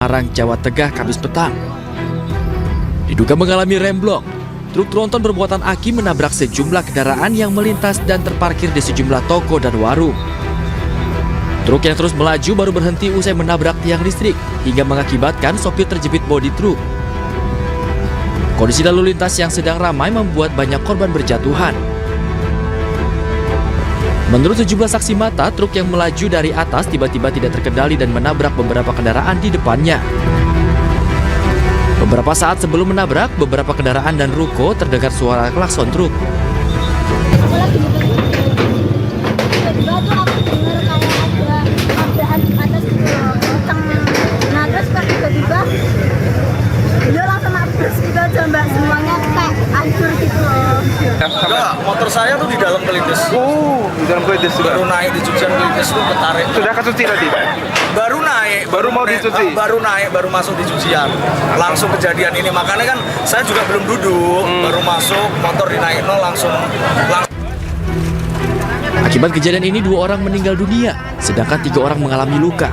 Semarang, Jawa Tengah, Kamis petang. Diduga mengalami remblong, truk tronton bermuatan aki menabrak sejumlah kendaraan yang melintas dan terparkir di sejumlah toko dan warung. Truk yang terus melaju baru berhenti usai menabrak tiang listrik hingga mengakibatkan sopir terjepit bodi truk. Kondisi lalu lintas yang sedang ramai membuat banyak korban berjatuhan. Menurut sejumlah saksi mata, truk yang melaju dari atas tiba-tiba tidak terkendali dan menabrak beberapa kendaraan di depannya. Beberapa saat sebelum menabrak, beberapa kendaraan dan ruko terdengar suara klakson truk. Aku lagi tiba-tiba tuh aku dengar kayak ada tabrakan di atas gitu loh, kenceng. Nah terus kok tiba-tiba dia langsung nabrak gitu aja mbak, semuanya kayak hancur gitu loh. Enggak, motor saya tuh di dalam kelindes. Oh, di dalam kelindes juga. Baru naik di cucian kelindes tuh ketarik. Sudah kecuci tadi? Baru naik, Baru mau dicuci? Baru naik, baru masuk di cucian. Langsung kejadian ini, makanya kan saya juga belum duduk, baru masuk, motor dinaik langsung. Akibat kejadian ini 2 orang meninggal dunia, sedangkan 3 orang mengalami luka.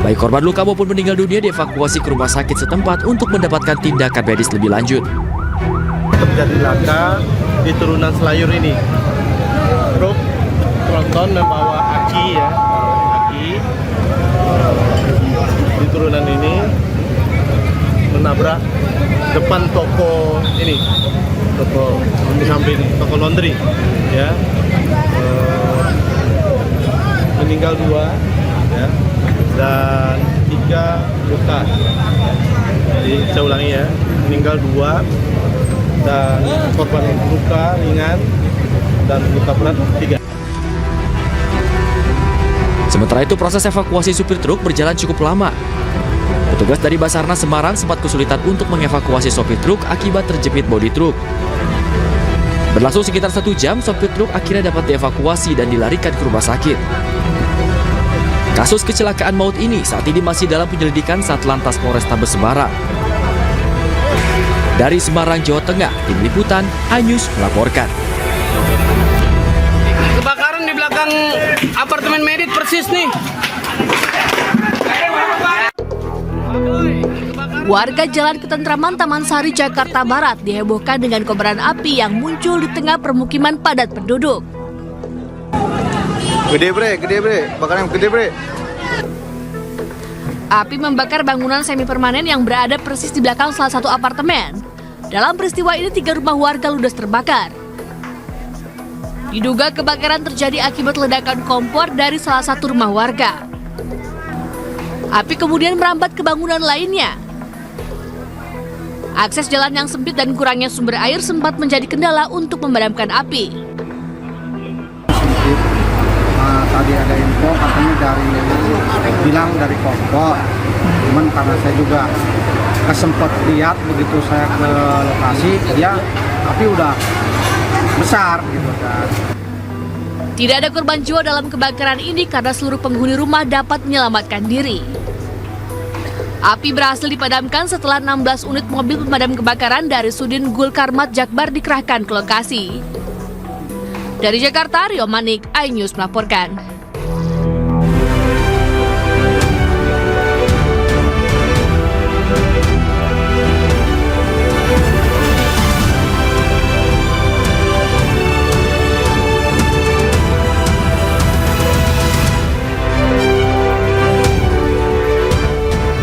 Baik korban luka maupun meninggal dunia dievakuasi ke rumah sakit setempat untuk mendapatkan tindakan medis lebih lanjut. Terjadi laka di turunan Selayur ini. Truk tronton membawa aki ya, aki di turunan ini menabrak depan toko ini, toko di samping toko laundry ya. Meninggal 2 ya, dan 3 luka. Jadi saya ulangi ya, meninggal 2 dan korban luka ringan dan luka berat 3. Sementara itu proses evakuasi supir truk berjalan cukup lama. Petugas dari Basarnas Semarang sempat kesulitan untuk mengevakuasi sopir truk akibat terjepit bodi truk. Berlangsung sekitar 1 jam, sopir truk akhirnya dapat dievakuasi dan dilarikan ke rumah sakit. Kasus kecelakaan maut ini saat ini masih dalam penyelidikan Satlantas Polrestabes Semarang. Dari Semarang, Jawa Tengah, Tim Liputan, iNews melaporkan. Kebakaran di belakang apartemen Medit persis nih. Warga Jalan Ketentraman Taman Sari, Jakarta Barat dihebohkan dengan kobaran api yang muncul di tengah permukiman padat penduduk. Gede bre, bakaran gede bre. Api membakar bangunan semi permanen yang berada persis di belakang salah satu apartemen. Dalam peristiwa ini 3 rumah warga ludes terbakar. Diduga kebakaran terjadi akibat ledakan kompor dari salah satu rumah warga. Api kemudian merambat ke bangunan lainnya. Akses jalan yang sempit dan kurangnya sumber air sempat menjadi kendala untuk memadamkan api. Tadi ada info katanya dari kompor, cuman karena saya juga kesempet lihat begitu saya ke lokasi, ya api udah besar gitu kan. Tidak ada korban jiwa dalam kebakaran ini karena seluruh penghuni rumah dapat menyelamatkan diri. Api berhasil dipadamkan setelah 16 unit mobil pemadam kebakaran dari Sudin Gul Karmat Jakbar dikerahkan ke lokasi. Dari Jakarta, Rio Manik, iNews melaporkan.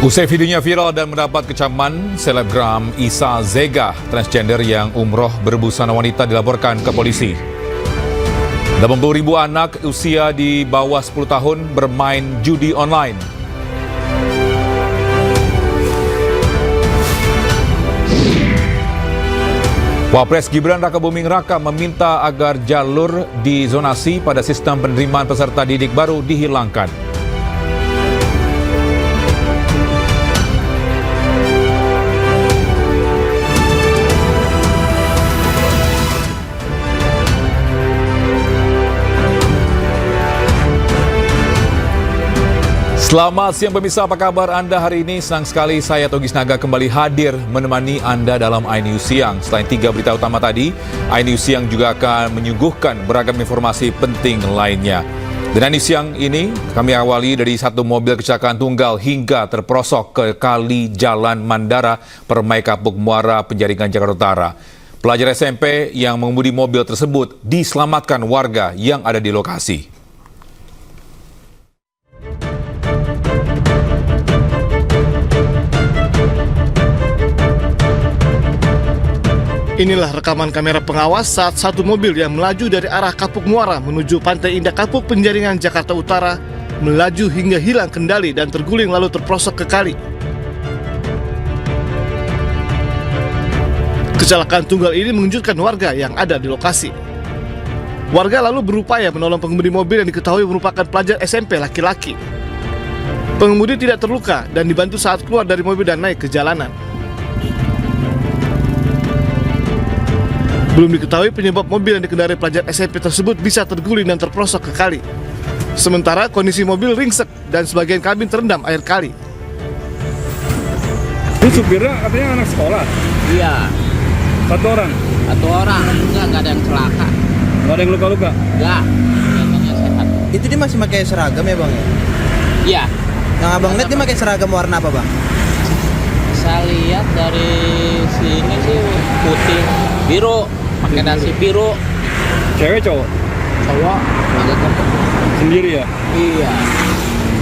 Usai videonya viral dan mendapat kecaman, selebgram Isa Zega, transgender yang umroh berbusana wanita dilaporkan ke polisi. 80.000 anak usia di bawah 10 tahun bermain judi online. Wapres Gibran Raka Buming Raka meminta agar jalur di zonasi pada sistem penerimaan peserta didik baru dihilangkan. Selamat siang pemirsa, apa kabar Anda hari ini? Senang sekali saya Togis Naga kembali hadir menemani Anda dalam iNews Siang. Selain 3 berita utama tadi, iNews Siang juga akan menyuguhkan beragam informasi penting lainnya. Dan siang ini kami awali dari satu mobil kecelakaan tunggal hingga terperosok ke kali Jalan Mandara, Permai Kapuk Muara, Penjaringan, Jakarta Utara. Pelajar SMP yang mengemudi mobil tersebut diselamatkan warga yang ada di lokasi. Inilah rekaman kamera pengawas saat satu mobil yang melaju dari arah Kapuk Muara menuju Pantai Indah Kapuk, Penjaringan, Jakarta Utara melaju hingga hilang kendali dan terguling lalu terperosok ke kali. Kecelakaan tunggal ini mengejutkan warga yang ada di lokasi. Warga lalu berupaya menolong pengemudi mobil yang diketahui merupakan pelajar SMP laki-laki. Pengemudi tidak terluka dan dibantu saat keluar dari mobil dan naik ke jalanan. Belum diketahui penyebab mobil yang dikendarai pelajar SMP tersebut bisa terguling dan terperosok ke kali. Sementara kondisi mobil ringsek dan sebagian kabin terendam air kali. Ini supirnya katanya anak sekolah? Iya, Satu orang? enggak ada yang celaka. Nggak ada yang luka-luka? Enggak, kelihatannya sehat. Itu dia masih pakai seragam ya bang? Iya, Yang abang lihat dia pakai seragam warna apa bang? saya lihat dari sini sih putih, biru, pakai dasi biru. Cewek cowok? Cowok, agak kepek. Sendiri ya? Iya,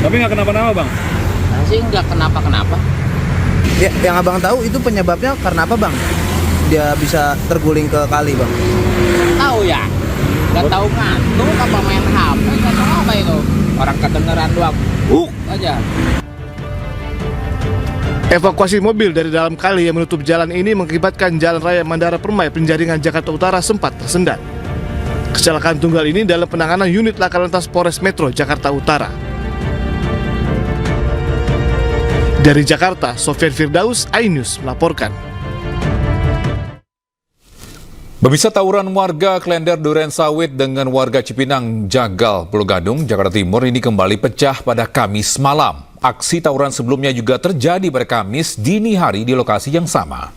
Tapi nggak kenapa-napa bang? sih enggak kenapa-kenapa. Ya, yang abang tahu itu penyebabnya karena apa bang? Dia bisa terguling ke kali bang? Tahu ya? Enggak tahu ngantuk apa main HP, enggak tahu apa itu. Orang kedengeran doang, aja. Evakuasi mobil dari dalam kali yang menutup jalan ini mengakibatkan Jalan Raya Mandara Permai, Penjaringan, Jakarta Utara sempat tersendat. Kecelakaan tunggal ini dalam penanganan unit Laka Lantas Polres Metro Jakarta Utara. Dari Jakarta, Sofyan Firdaus, iNews melaporkan. Pemirsa, tawuran warga Klender Duren Sawit dengan warga Cipinang, Jagal, Pulau Gadung, Jakarta Timur ini kembali pecah pada Kamis malam. Aksi tawuran sebelumnya juga terjadi pada Kamis dini hari di lokasi yang sama.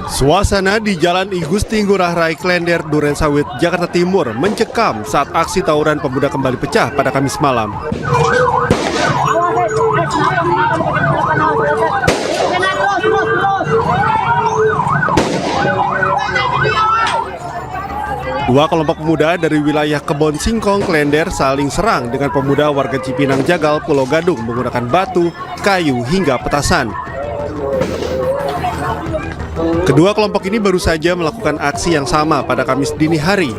Suasana di Jalan I Gusti Ngurah Rai Klender Duren Sawit, Jakarta Timur mencekam saat aksi tawuran pemuda kembali pecah pada Kamis malam. Dua kelompok pemuda dari wilayah Kebon Singkong, Klender saling serang dengan pemuda warga Cipinang, Jagal, Pulau Gadung menggunakan batu, kayu, hingga petasan. Kedua kelompok ini baru saja melakukan aksi yang sama pada Kamis dini hari.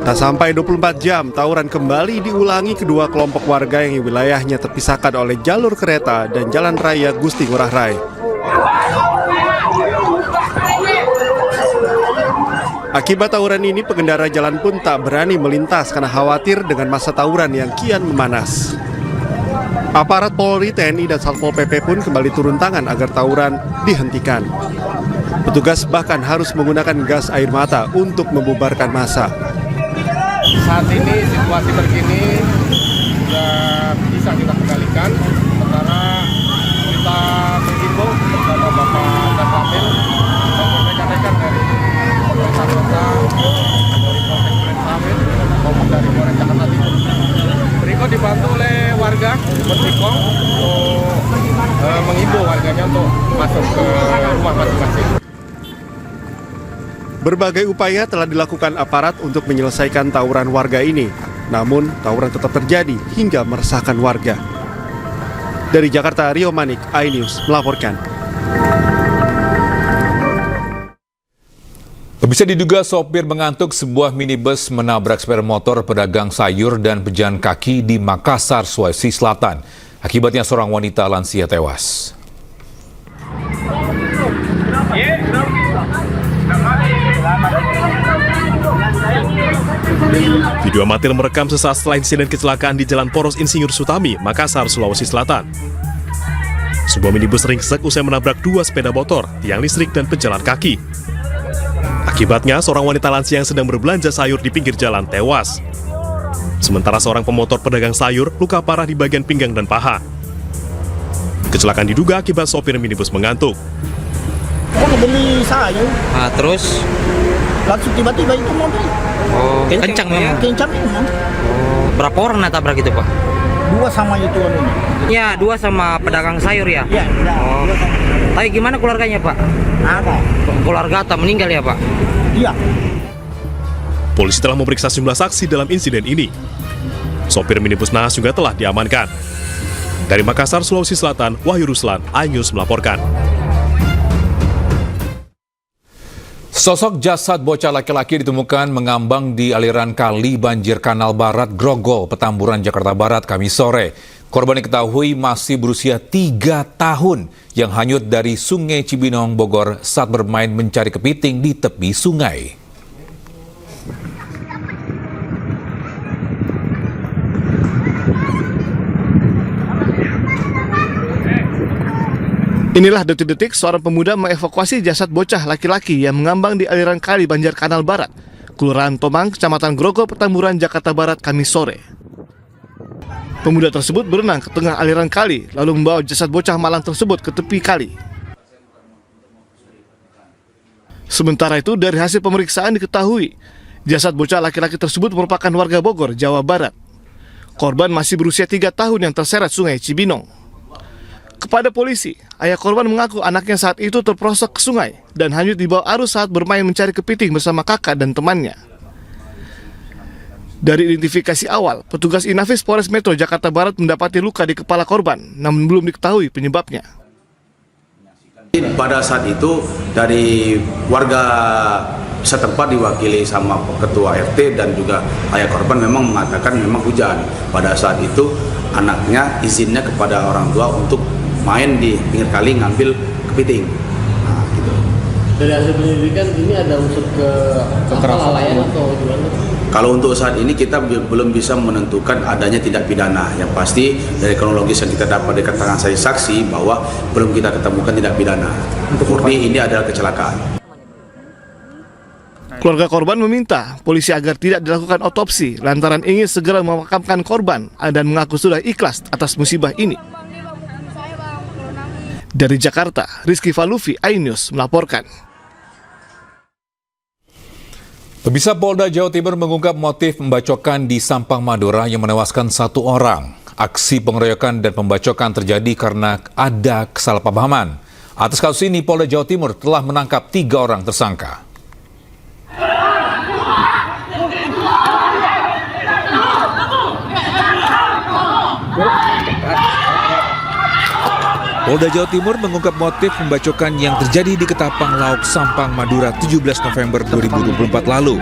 Tak sampai 24 jam, tawuran kembali diulangi kedua kelompok warga yang wilayahnya terpisahkan oleh jalur kereta dan jalan raya Gusti Ngurah Rai. Akibat tawuran ini, pengendara jalan pun tak berani melintas karena khawatir dengan masa tawuran yang kian memanas. Aparat Polri, TNI, dan Satpol PP pun kembali turun tangan agar tawuran dihentikan. Petugas bahkan harus menggunakan gas air mata untuk membubarkan massa. Saat ini situasi begini sudah bisa kita kendalikan karena kita menghimbau kepada Bapak dan Wakil maupun rekan-rekan dari pemerintah kota, dari Polsek Duren Sawit maupun dari Polres Jakarta Timur. Berikut dibantu oleh warga Bersingkong untuk menghimbau warganya untuk masuk ke rumah masing-masing. Berbagai upaya telah dilakukan aparat untuk menyelesaikan tawuran warga ini. Namun, tawuran tetap terjadi hingga meresahkan warga. Dari Jakarta, Rio Manik, iNews melaporkan. Bisa diduga sopir mengantuk sebuah minibus menabrak sepeda motor pedagang sayur dan pejalan kaki di Makassar, Sulawesi Selatan. Akibatnya seorang wanita lansia tewas. Video amatir merekam sesaat setelah insiden kecelakaan di Jalan Poros Insinyur Sutami, Makassar, Sulawesi Selatan. Sebuah minibus ringsek usai menabrak dua sepeda motor, tiang listrik, dan pejalan kaki. Akibatnya, seorang wanita lansia yang sedang berbelanja sayur di pinggir jalan tewas. Sementara seorang pemotor pedagang sayur luka parah di bagian pinggang dan paha. Kecelakaan diduga akibat sopir minibus mengantuk. Kan beli sayur, Terus langsung tiba-tiba itu mobil. kencang memang. Kencang memang. Berapa orang nabrak itu, Pak? Dua sama itu anunya. Ya, 2 sama pedagang sayur ya. Ya, dua sama. Tapi gimana keluarganya, Pak? Ada. Keluarga atau meninggal ya, Pak? Iya. Polisi telah memeriksa sejumlah saksi dalam insiden ini. Sopir minibus naas juga telah diamankan. Dari Makassar, Sulawesi Selatan, Wahyu Ruslan, iNews melaporkan. Sosok jasad bocah laki-laki ditemukan mengambang di aliran kali banjir Kanal Barat Grogol, Petamburan, Jakarta Barat, Kamis sore. Korban diketahui masih berusia 3 tahun yang hanyut dari Sungai Cibinong, Bogor saat bermain mencari kepiting di tepi sungai. Inilah detik-detik seorang pemuda mengevakuasi jasad bocah laki-laki yang mengambang di aliran kali Banjar Kanal Barat, Kelurahan Tomang, Kecamatan Grogol, Petamburan, Jakarta Barat, Kamis sore. Pemuda tersebut berenang ke tengah aliran kali, lalu membawa jasad bocah malang tersebut ke tepi kali. Sementara itu, dari hasil pemeriksaan diketahui, jasad bocah laki-laki tersebut merupakan warga Bogor, Jawa Barat. Korban masih berusia 3 tahun yang terseret Sungai Cibinong. Kepada polisi, ayah korban mengaku anaknya saat itu terperosok ke sungai dan hanyut di bawah arus saat bermain mencari kepiting bersama kakak dan temannya. Dari identifikasi awal, petugas Inafis Polres Metro Jakarta Barat mendapati luka di kepala korban, namun belum diketahui penyebabnya. Pada saat itu dari warga setempat diwakili sama ketua RT dan juga ayah korban memang mengatakan memang hujan. Pada saat itu anaknya izinnya kepada orang tua untuk main di pinggir kali ngambil kepiting. Nah, gitu. Dari hasil penyelidikan ini ada unsur kelalaian atau gimana? Kalau untuk saat ini kita belum bisa menentukan adanya tindak pidana. Yang pasti dari kronologis yang kita dapat dari keterangan saksi bahwa belum kita ketemukan tindak pidana. Murni ini adalah kecelakaan. Keluarga korban meminta polisi agar tidak dilakukan otopsi lantaran ingin segera memakamkan korban dan mengaku sudah ikhlas atas musibah ini. Dari Jakarta, Rizky Falufi, iNews melaporkan. Pemirsa, Polda Jawa Timur mengungkap motif pembacokan di Sampang Madura yang menewaskan 1 orang. Aksi pengeroyokan dan pembacokan terjadi karena ada kesalahpahaman. Atas kasus ini, Polda Jawa Timur telah menangkap 3 orang tersangka. Polda Jawa Timur mengungkap motif pembacokan yang terjadi di Ketapang Lauk, Sampang, Madura 17 November 2024 lalu.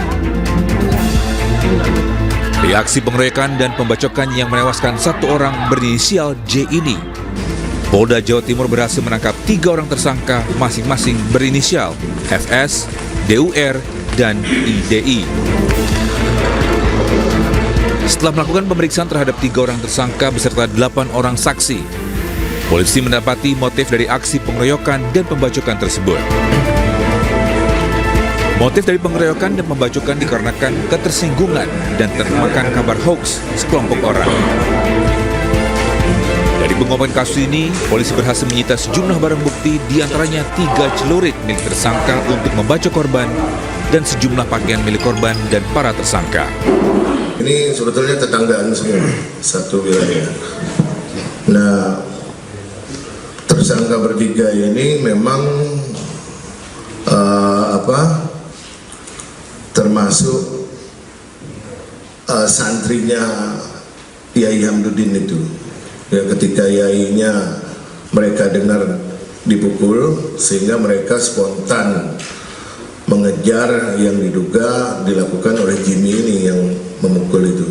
Dari aksi pengeroyokan dan pembacokan yang menewaskan 1 orang berinisial J ini, Polda Jawa Timur berhasil menangkap 3 orang tersangka masing-masing berinisial FS, DUR, dan IDI. Setelah melakukan pemeriksaan terhadap 3 orang tersangka beserta 8 orang saksi, polisi mendapati motif dari aksi pengeroyokan dan pembacokan tersebut. Motif dari pengeroyokan dan pembacokan dikarenakan ketersinggungan dan termakan kabar hoax sekelompok orang. Dari pengungkapan kasus ini, polisi berhasil menyita sejumlah barang bukti, diantaranya 3 celurit milik tersangka untuk membacok korban dan sejumlah pakaian milik korban dan para tersangka. Ini sebetulnya tetanggaan semua, satu wilayah. Nah, tersangka bertiga ini memang termasuk santrinya Yai Hamduddin itu. Ya, ketika yainya mereka dengar dipukul, sehingga mereka spontan mengejar yang diduga dilakukan oleh Jimmy ini yang memukul itu.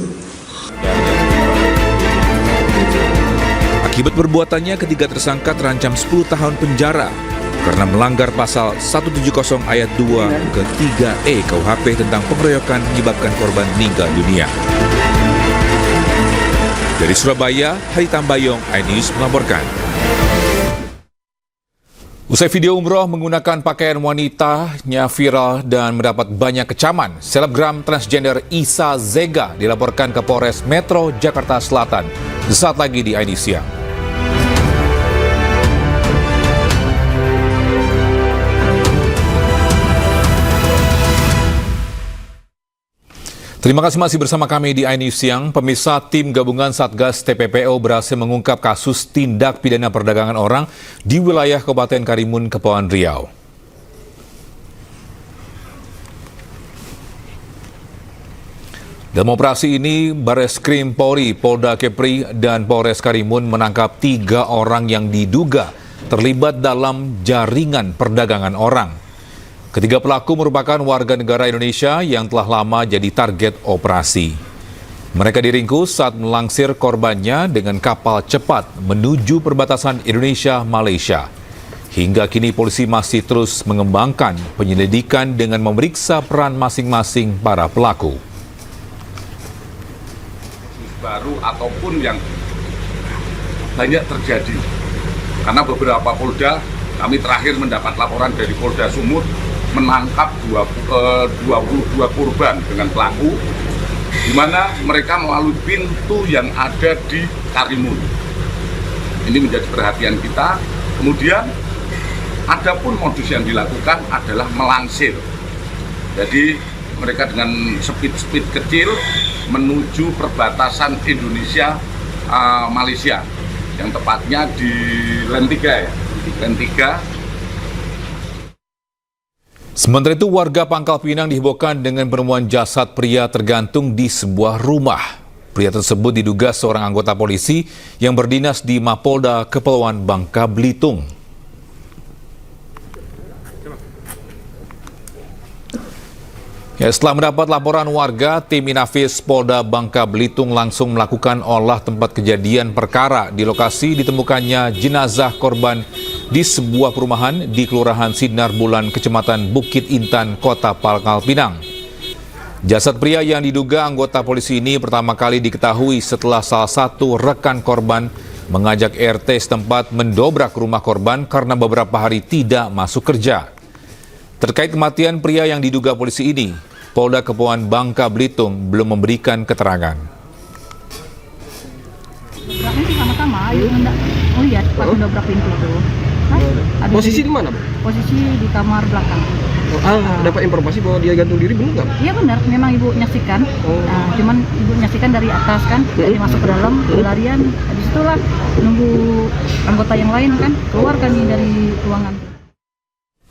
Akibat perbuatannya, ketiga tersangka terancam 10 tahun penjara karena melanggar pasal 170 ayat 2 ke 3E KUHP tentang pengeroyokan menyebabkan korban meninggal dunia. Dari Surabaya, Hari Tambayong, iNews melaporkan. Usai video umroh menggunakan pakaian wanitanya viral dan mendapat banyak kecaman, selebgram transgender Isa Zega dilaporkan ke Polres Metro Jakarta Selatan. Sesaat lagi di iNews Siang. Terima kasih masih bersama kami di iNews Siang. Pemirsa, tim gabungan Satgas TPPO berhasil mengungkap kasus tindak pidana perdagangan orang di wilayah Kabupaten Karimun, Kepulauan Riau. Dalam operasi ini, Bareskrim Polri, Polda Kepri, dan Polres Karimun menangkap 3 orang yang diduga terlibat dalam jaringan perdagangan orang. Ketiga pelaku merupakan warga negara Indonesia yang telah lama jadi target operasi. Mereka diringkus saat melangsir korbannya dengan kapal cepat menuju perbatasan Indonesia-Malaysia. Hingga kini polisi masih terus mengembangkan penyelidikan dengan memeriksa peran masing-masing para pelaku. Baru ataupun yang banyak terjadi. Karena beberapa Polda, kami terakhir mendapat laporan dari Polda Sumut, menangkap 22 korban dengan pelaku, di mana mereka melalui pintu yang ada di Karimun. Ini menjadi perhatian kita. Kemudian, adapun modus yang dilakukan adalah melangsir. Jadi mereka dengan speed kecil menuju perbatasan Indonesia Malaysia, yang tepatnya di Lentiga ya, Lentiga. Sementara itu, warga Pangkal Pinang dihebohkan dengan penemuan jasad pria tergantung di sebuah rumah. Pria tersebut diduga seorang anggota polisi yang berdinas di Mapolda Kepulauan Bangka Belitung. Ya, setelah mendapat laporan warga, tim Inafis Polda Bangka Belitung langsung melakukan olah tempat kejadian perkara. Di lokasi ditemukannya jenazah korban di sebuah perumahan di Kelurahan Sinar Bulan, Kecamatan Bukit Intan, Kota Pangkal Pinang. Jasad pria yang diduga anggota polisi ini pertama kali diketahui setelah salah satu rekan korban mengajak RT setempat mendobrak rumah korban karena beberapa hari tidak masuk kerja. Terkait kematian pria yang diduga polisi ini, Polda Kepulauan Bangka Belitung belum memberikan keterangan. Sama-sama, ayo lihat pas mendobrak pintu itu. Posisi di mana, Bu? Posisi di kamar belakang. Dapat informasi bahwa dia gantung diri, benar nggak? Iya benar, memang ibu nyaksikan. Cuman ibu nyaksikan dari atas kan, dia masuk ke dalam, berlarian. Habis itulah nunggu anggota yang lain kan, keluar kan dari ruangan.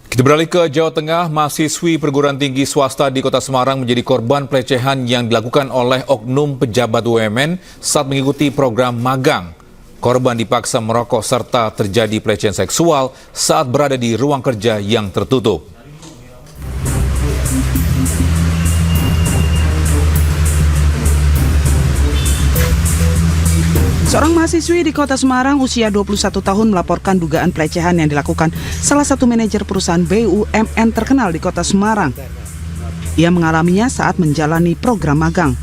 Kita beralih ke Jawa Tengah. Mahasiswi perguruan tinggi swasta di Kota Semarang menjadi korban pelecehan yang dilakukan oleh oknum pejabat BUMN saat mengikuti program magang. Korban dipaksa merokok serta terjadi pelecehan seksual saat berada di ruang kerja yang tertutup. Seorang mahasiswi di Kota Semarang usia 21 tahun melaporkan dugaan pelecehan yang dilakukan salah satu manajer perusahaan BUMN terkenal di Kota Semarang. Ia mengalaminya saat menjalani program magang.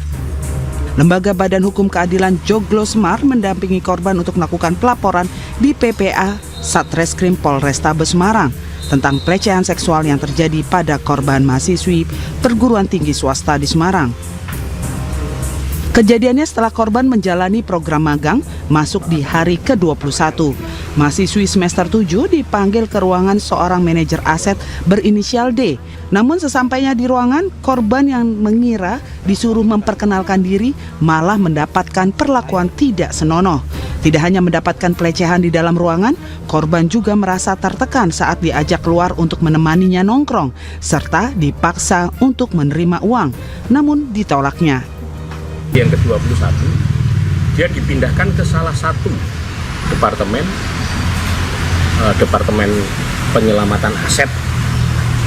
Lembaga Badan Hukum Keadilan Joglo Semar mendampingi korban untuk melakukan pelaporan di PPA Satreskrim Polrestabes Semarang tentang pelecehan seksual yang terjadi pada korban mahasiswi perguruan tinggi swasta di Semarang. Kejadiannya setelah korban menjalani program magang masuk di hari ke-21. Mahasiswi semester 7 dipanggil ke ruangan seorang manajer aset berinisial D. Namun sesampainya di ruangan, korban yang mengira disuruh memperkenalkan diri malah mendapatkan perlakuan tidak senonoh. Tidak hanya mendapatkan pelecehan di dalam ruangan, korban juga merasa tertekan saat diajak keluar untuk menemaninya nongkrong, serta dipaksa untuk menerima uang, namun ditolaknya. Yang ke-21, dia dipindahkan ke salah satu departemen penyelamatan aset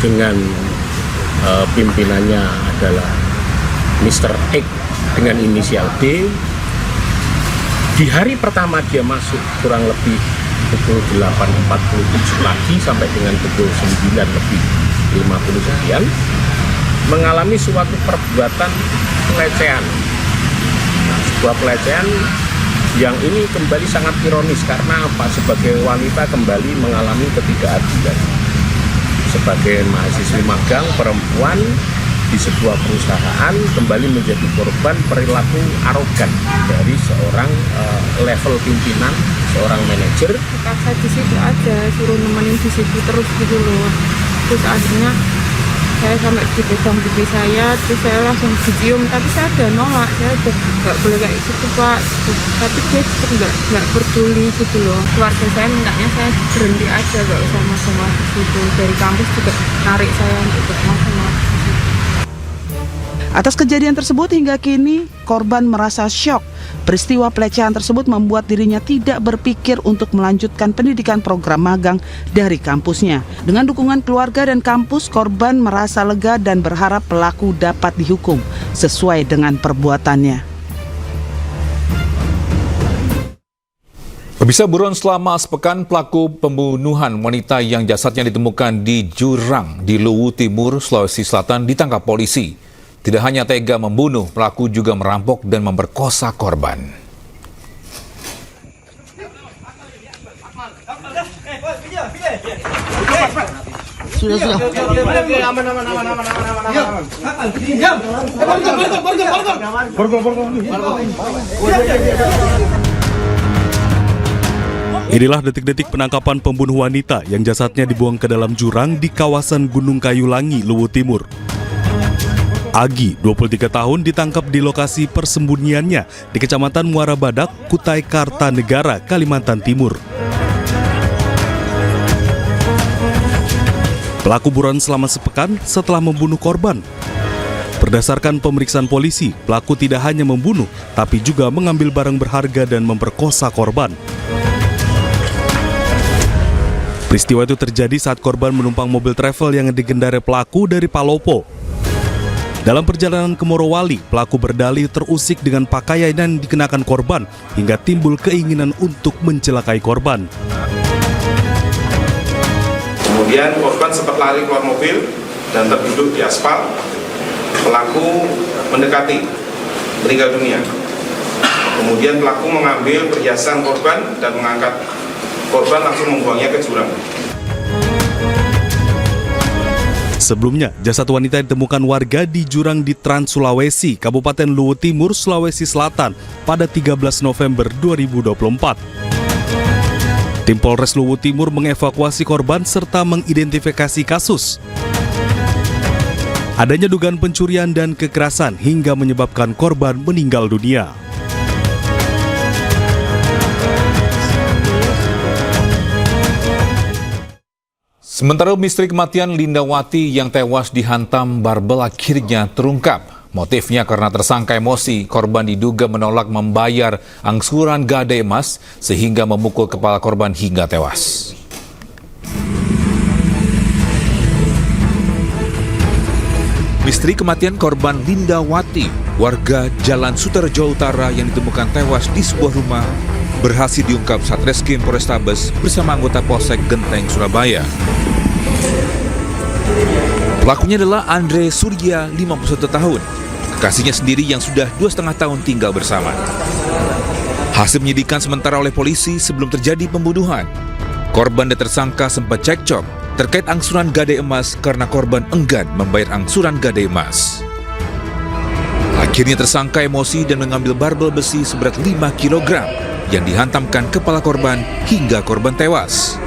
dengan pimpinannya adalah Mr. X dengan inisial D. Di hari pertama dia masuk kurang lebih pukul 8.47 pagi sampai dengan pukul 9.50 sekian, mengalami suatu perbuatan pelecehan. Sebuah pelecehan yang ini kembali sangat ironis karena apa? Sebagai wanita kembali mengalami ketidakadilan. Sebagai mahasiswi magang perempuan di sebuah perusahaan kembali menjadi korban perilaku arogan dari seorang level pimpinan, seorang manajer. Saya di situ aja, suruh nemenin di situ terus gitu loh. Terus akhirnya saya sampai dipegang pipi saya, terus saya langsung dicium, tapi saya udah nolak, saya udah nggak boleh kayak gitu Pak, tapi dia nggak peduli gitu loh. Keluarga saya mintanya saya berhenti aja, nggak usah masuk gitu. Dari kampus juga narik saya untuk masuk. Atas kejadian tersebut hingga kini korban merasa syok. Peristiwa pelecehan tersebut membuat dirinya tidak berpikir untuk melanjutkan pendidikan program magang dari kampusnya. Dengan dukungan keluarga dan kampus, korban merasa lega dan berharap pelaku dapat dihukum sesuai dengan perbuatannya. Pemirsa, buron selama sepekan pelaku pembunuhan wanita yang jasadnya ditemukan di jurang di Luwu Timur, Sulawesi Selatan ditangkap polisi. Tidak hanya tega membunuh, pelaku juga merampok dan memperkosa korban. Sudah. Inilah detik-detik penangkapan pembunuh wanita yang jasadnya dibuang ke dalam jurang di kawasan Gunung Kayu Langi, Luwu Timur. Agi, 23 tahun, ditangkap di lokasi persembunyiannya di Kecamatan Muara Badak, Kutai Kartanegara, Kalimantan Timur. Pelaku buron selama sepekan setelah membunuh korban. Berdasarkan pemeriksaan polisi, pelaku tidak hanya membunuh, tapi juga mengambil barang berharga dan memperkosa korban. Peristiwa itu terjadi saat korban menumpang mobil travel yang digendarai pelaku dari Palopo. Dalam perjalanan ke Morowali, pelaku berdalih terusik dengan pakaian yang dikenakan korban hingga timbul keinginan untuk mencelakai korban. Kemudian korban sempat lari keluar mobil dan terduduk di aspal. Pelaku mendekati, meninggal dunia. Kemudian pelaku mengambil perhiasan korban dan mengangkat korban langsung membuangnya ke jurang. Sebelumnya, jasad wanita ditemukan warga di jurang di Trans Sulawesi, Kabupaten Luwu Timur, Sulawesi Selatan pada 13 November 2024. Tim Polres Luwu Timur mengevakuasi korban serta mengidentifikasi kasus. Adanya dugaan pencurian dan kekerasan hingga menyebabkan korban meninggal dunia. Sementara misteri kematian Lindawati yang tewas dihantam barbel akhirnya terungkap. Motifnya karena tersangka emosi, korban diduga menolak membayar angsuran gadai emas sehingga memukul kepala korban hingga tewas. Misteri kematian korban Lindawati, warga Jalan Sutarjo Utara yang ditemukan tewas di sebuah rumah, berhasil diungkap Satreskrim Polrestabes bersama anggota Polsek Genteng, Surabaya. Pelakunya adalah Andre Surya, 51 tahun, kekasihnya sendiri yang sudah 2,5 tahun tinggal bersama. Hasil penyidikan sementara oleh polisi sebelum terjadi pembunuhan. Korban dan tersangka sempat cekcok terkait angsuran gadai emas karena korban enggan membayar angsuran gadai emas. Akhirnya tersangka emosi dan mengambil barbel besi seberat 5 kg yang dihantamkan kepala korban hingga korban tewas.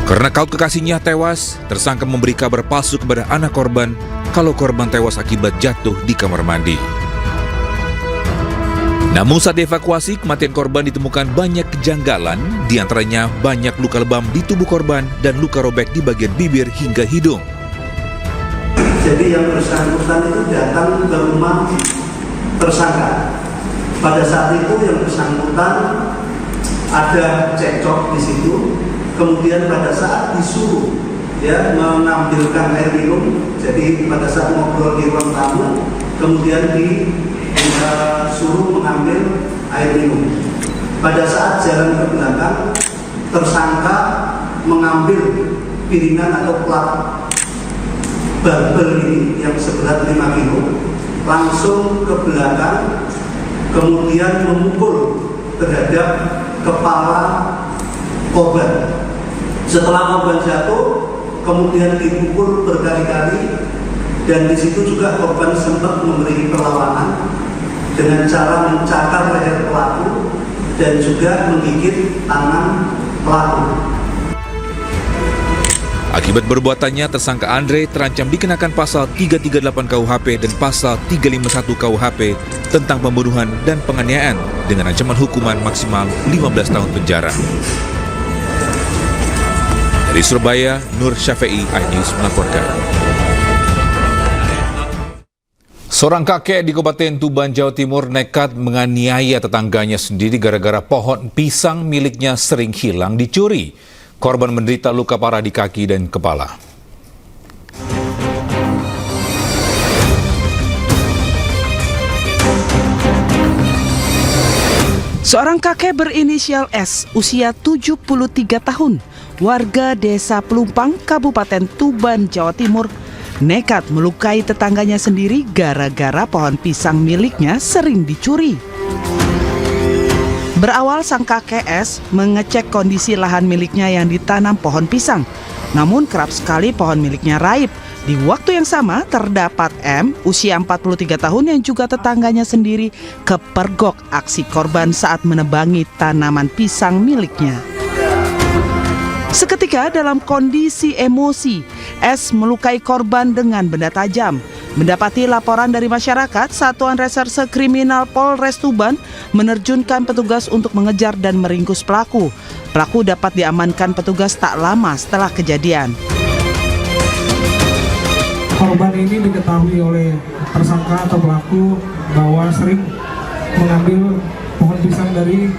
Karena kaut kekasihnya tewas, tersangka memberi kabar palsu kepada anak korban kalau korban tewas akibat jatuh di kamar mandi. Namun saat dievakuasi, kematian korban ditemukan banyak kejanggalan, diantaranya banyak luka lebam di tubuh korban dan luka robek di bagian bibir hingga hidung. Jadi yang bersangkutan itu datang ke rumah tersangka. Pada saat itu yang bersangkutan ada cekcok di situ. Kemudian pada saat disuruh mengambilkan air minum, jadi pada saat ngobrol di ruang tamu, kemudian disuruh mengambil air minum. Pada saat jalan ke belakang, tersangka mengambil piringan atau plat barbel ini yang seberat 5 kilo, langsung ke belakang, kemudian memukul terhadap kepala korban. Setelah korban jatuh, kemudian dipukul berkali-kali, dan di situ juga korban sempat memberi perlawanan dengan cara mencakar leher pelaku dan juga menggigit tangan pelaku. Akibat perbuatannya, tersangka Andre terancam dikenakan pasal 338 KUHP dan pasal 351 KUHP tentang pembunuhan dan penganiayaan dengan ancaman hukuman maksimal 15 tahun penjara. Dari Surabaya, Nur Syafi'i, iNews melaporkan. Seorang kakek di Kabupaten Tuban, Jawa Timur nekat menganiaya tetangganya sendiri gara-gara pohon pisang miliknya sering hilang dicuri. Korban menderita luka parah di kaki dan kepala. Seorang kakek berinisial S, usia 73 tahun, warga Desa Pelumpang, Kabupaten Tuban, Jawa Timur, nekat melukai tetangganya sendiri gara-gara pohon pisang miliknya sering dicuri. Berawal sang kakek S mengecek kondisi lahan miliknya yang ditanam pohon pisang. Namun kerap sekali pohon miliknya raib. Di waktu yang sama terdapat M, usia 43 tahun yang juga tetangganya sendiri, kepergok aksi korban saat menebangi tanaman pisang miliknya. Seketika dalam kondisi emosi, S melukai korban dengan benda tajam. Mendapati laporan dari masyarakat, Satuan Reserse Kriminal Polres Tuban menerjunkan petugas untuk mengejar dan meringkus pelaku. Pelaku dapat diamankan petugas tak lama setelah kejadian. Korban ini diketahui oleh tersangka atau pelaku bahwa sering mengambil pohon pisang dari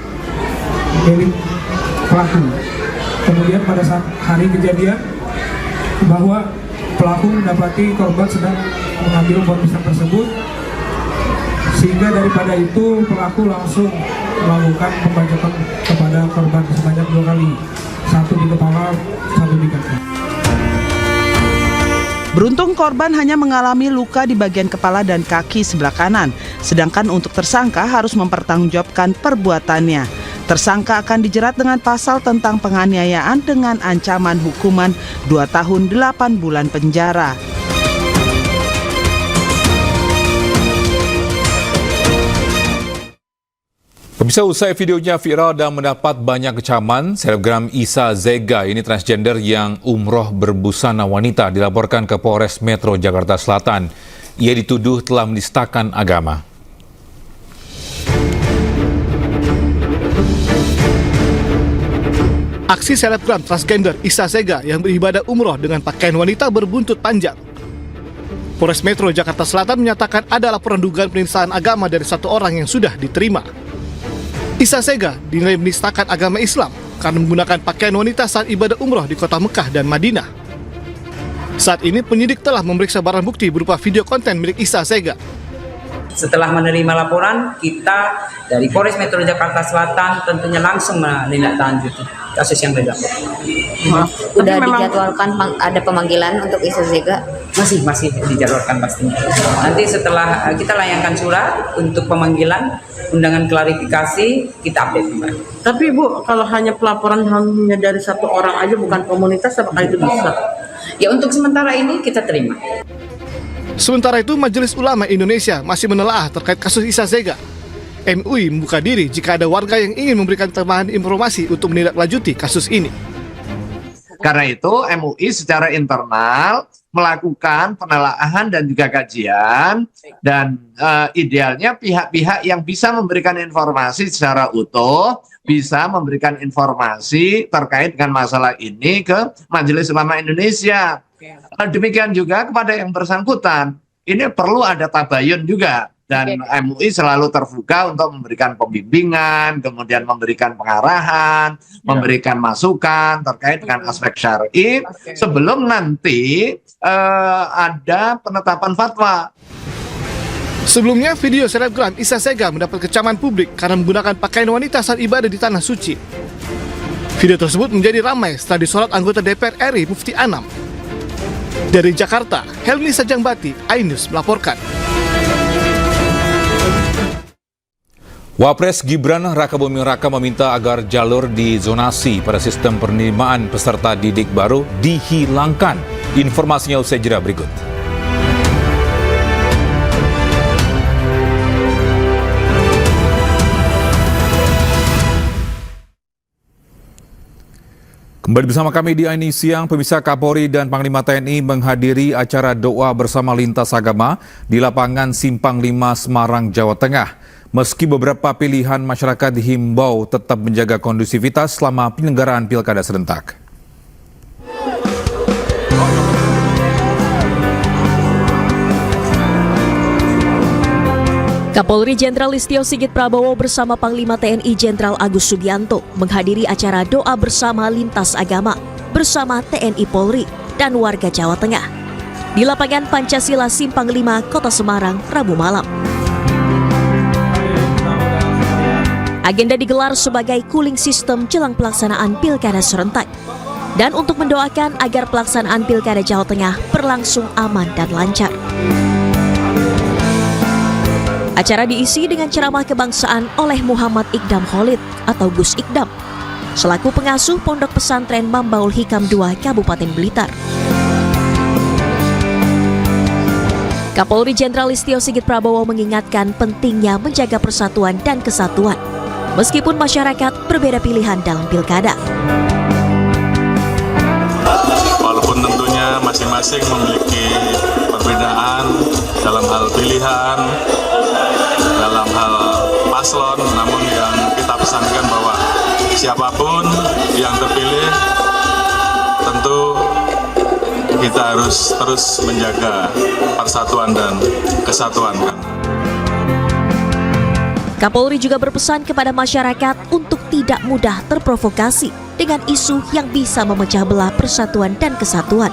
milik pelaku. Kemudian pada saat hari kejadian, bahwa pelaku mendapati korban sedang mengambil pohon pisang tersebut, sehingga daripada itu pelaku langsung melakukan pembacokan kepada korban sebanyak 2 kali, satu di kepala, satu di kaki. Beruntung korban hanya mengalami luka di bagian kepala dan kaki sebelah kanan, sedangkan untuk tersangka harus mempertanggungjawabkan perbuatannya. Tersangka akan dijerat dengan pasal tentang penganiayaan dengan ancaman hukuman 2 tahun 8 bulan penjara. Pemirsa, usai videonya viral dan mendapat banyak kecaman, selebgram Isa Zega, ini transgender yang umroh berbusana wanita, dilaporkan ke Polres Metro Jakarta Selatan. Ia dituduh telah menistakan agama. Aksi selebgram transgender Isa Zega yang beribadah umroh dengan pakaian wanita berbuntut panjang. Polres Metro Jakarta Selatan menyatakan ada laporan dugaan penistaan agama dari 1 orang yang sudah diterima. Isa Zega dinilai menistakan agama Islam karena menggunakan pakaian wanita saat ibadah umroh di kota Mekah dan Madinah. Saat ini penyidik telah memeriksa barang bukti berupa video konten milik Isa Zega. Setelah menerima laporan, kita dari Polres Metro Jakarta Selatan tentunya langsung menindaklanjuti kasus yang dilaporkan. Udah dijadwalkan ada pemanggilan untuk Isa Zega? Masih dijadwalkan pastinya. Nanti setelah kita layangkan surat untuk pemanggilan, undangan klarifikasi, kita update kembali. Tapi Bu, kalau hanya pelaporan hanya dari 1 orang aja, bukan komunitas, apakah itu bisa? Ya, untuk sementara ini kita terima. Sementara itu, Majelis Ulama Indonesia masih menelaah terkait kasus Isa Zega. MUI membuka diri jika ada warga yang ingin memberikan tambahan informasi untuk menindaklanjuti kasus ini. Karena itu, MUI secara internal melakukan penelaahan dan juga kajian, dan idealnya pihak-pihak yang bisa memberikan informasi secara utuh, bisa memberikan informasi terkait dengan masalah ini ke Majelis Ulama Indonesia. Demikian juga kepada yang bersangkutan, ini perlu ada tabayun juga, dan MUI selalu terbuka untuk memberikan pembimbingan, kemudian memberikan pengarahan, memberikan masukan terkait dengan aspek syar'i sebelum nanti ada penetapan fatwa. Sebelumnya, video selebgram Isa Zega mendapat kecaman publik karena menggunakan pakaian wanita saat ibadah di Tanah Suci. Video tersebut menjadi ramai setelah disorot anggota DPR RI Mufti Anam. Dari Jakarta, Helmi Sajangbati, iNews melaporkan. Wapres Gibran Rakabuming Raka meminta agar jalur di zonasi pada sistem penerimaan peserta didik baru dihilangkan. Informasinya usai jeda berikut. Kembali bersama kami di Ini Siang, pemirsa. Kapolri dan Panglima TNI menghadiri acara doa bersama lintas agama di lapangan Simpang 5 Semarang, Jawa Tengah. Meski beberapa pilihan masyarakat dihimbau tetap menjaga kondusivitas selama penyelenggaraan pilkada serentak. Kapolri Jenderal Listio Sigit Prabowo bersama Panglima TNI Jenderal Agus Subianto menghadiri acara doa bersama lintas agama bersama TNI Polri dan warga Jawa Tengah di lapangan Pancasila Simpang 5, Kota Semarang, Rabu malam. Agenda digelar sebagai cooling system jelang pelaksanaan pilkada serentak dan untuk mendoakan agar pelaksanaan pilkada Jawa Tengah berlangsung aman dan lancar. Acara diisi dengan ceramah kebangsaan oleh Muhammad Ikdam Khalid atau Gus Ikdam, selaku pengasuh Pondok Pesantren Mambaul Hikam II Kabupaten Blitar. Kapolri Jenderal Listio Sigit Prabowo mengingatkan pentingnya menjaga persatuan dan kesatuan, meskipun masyarakat berbeda pilihan dalam pilkada. Walaupun tentunya masing-masing memiliki perbedaan dalam hal pilihan, dalam hal paslon, namun yang kita pesankan bahwa siapapun yang terpilih tentu kita harus terus menjaga persatuan dan kesatuan. Kapolri juga berpesan kepada masyarakat untuk tidak mudah terprovokasi dengan isu yang bisa memecah belah persatuan dan kesatuan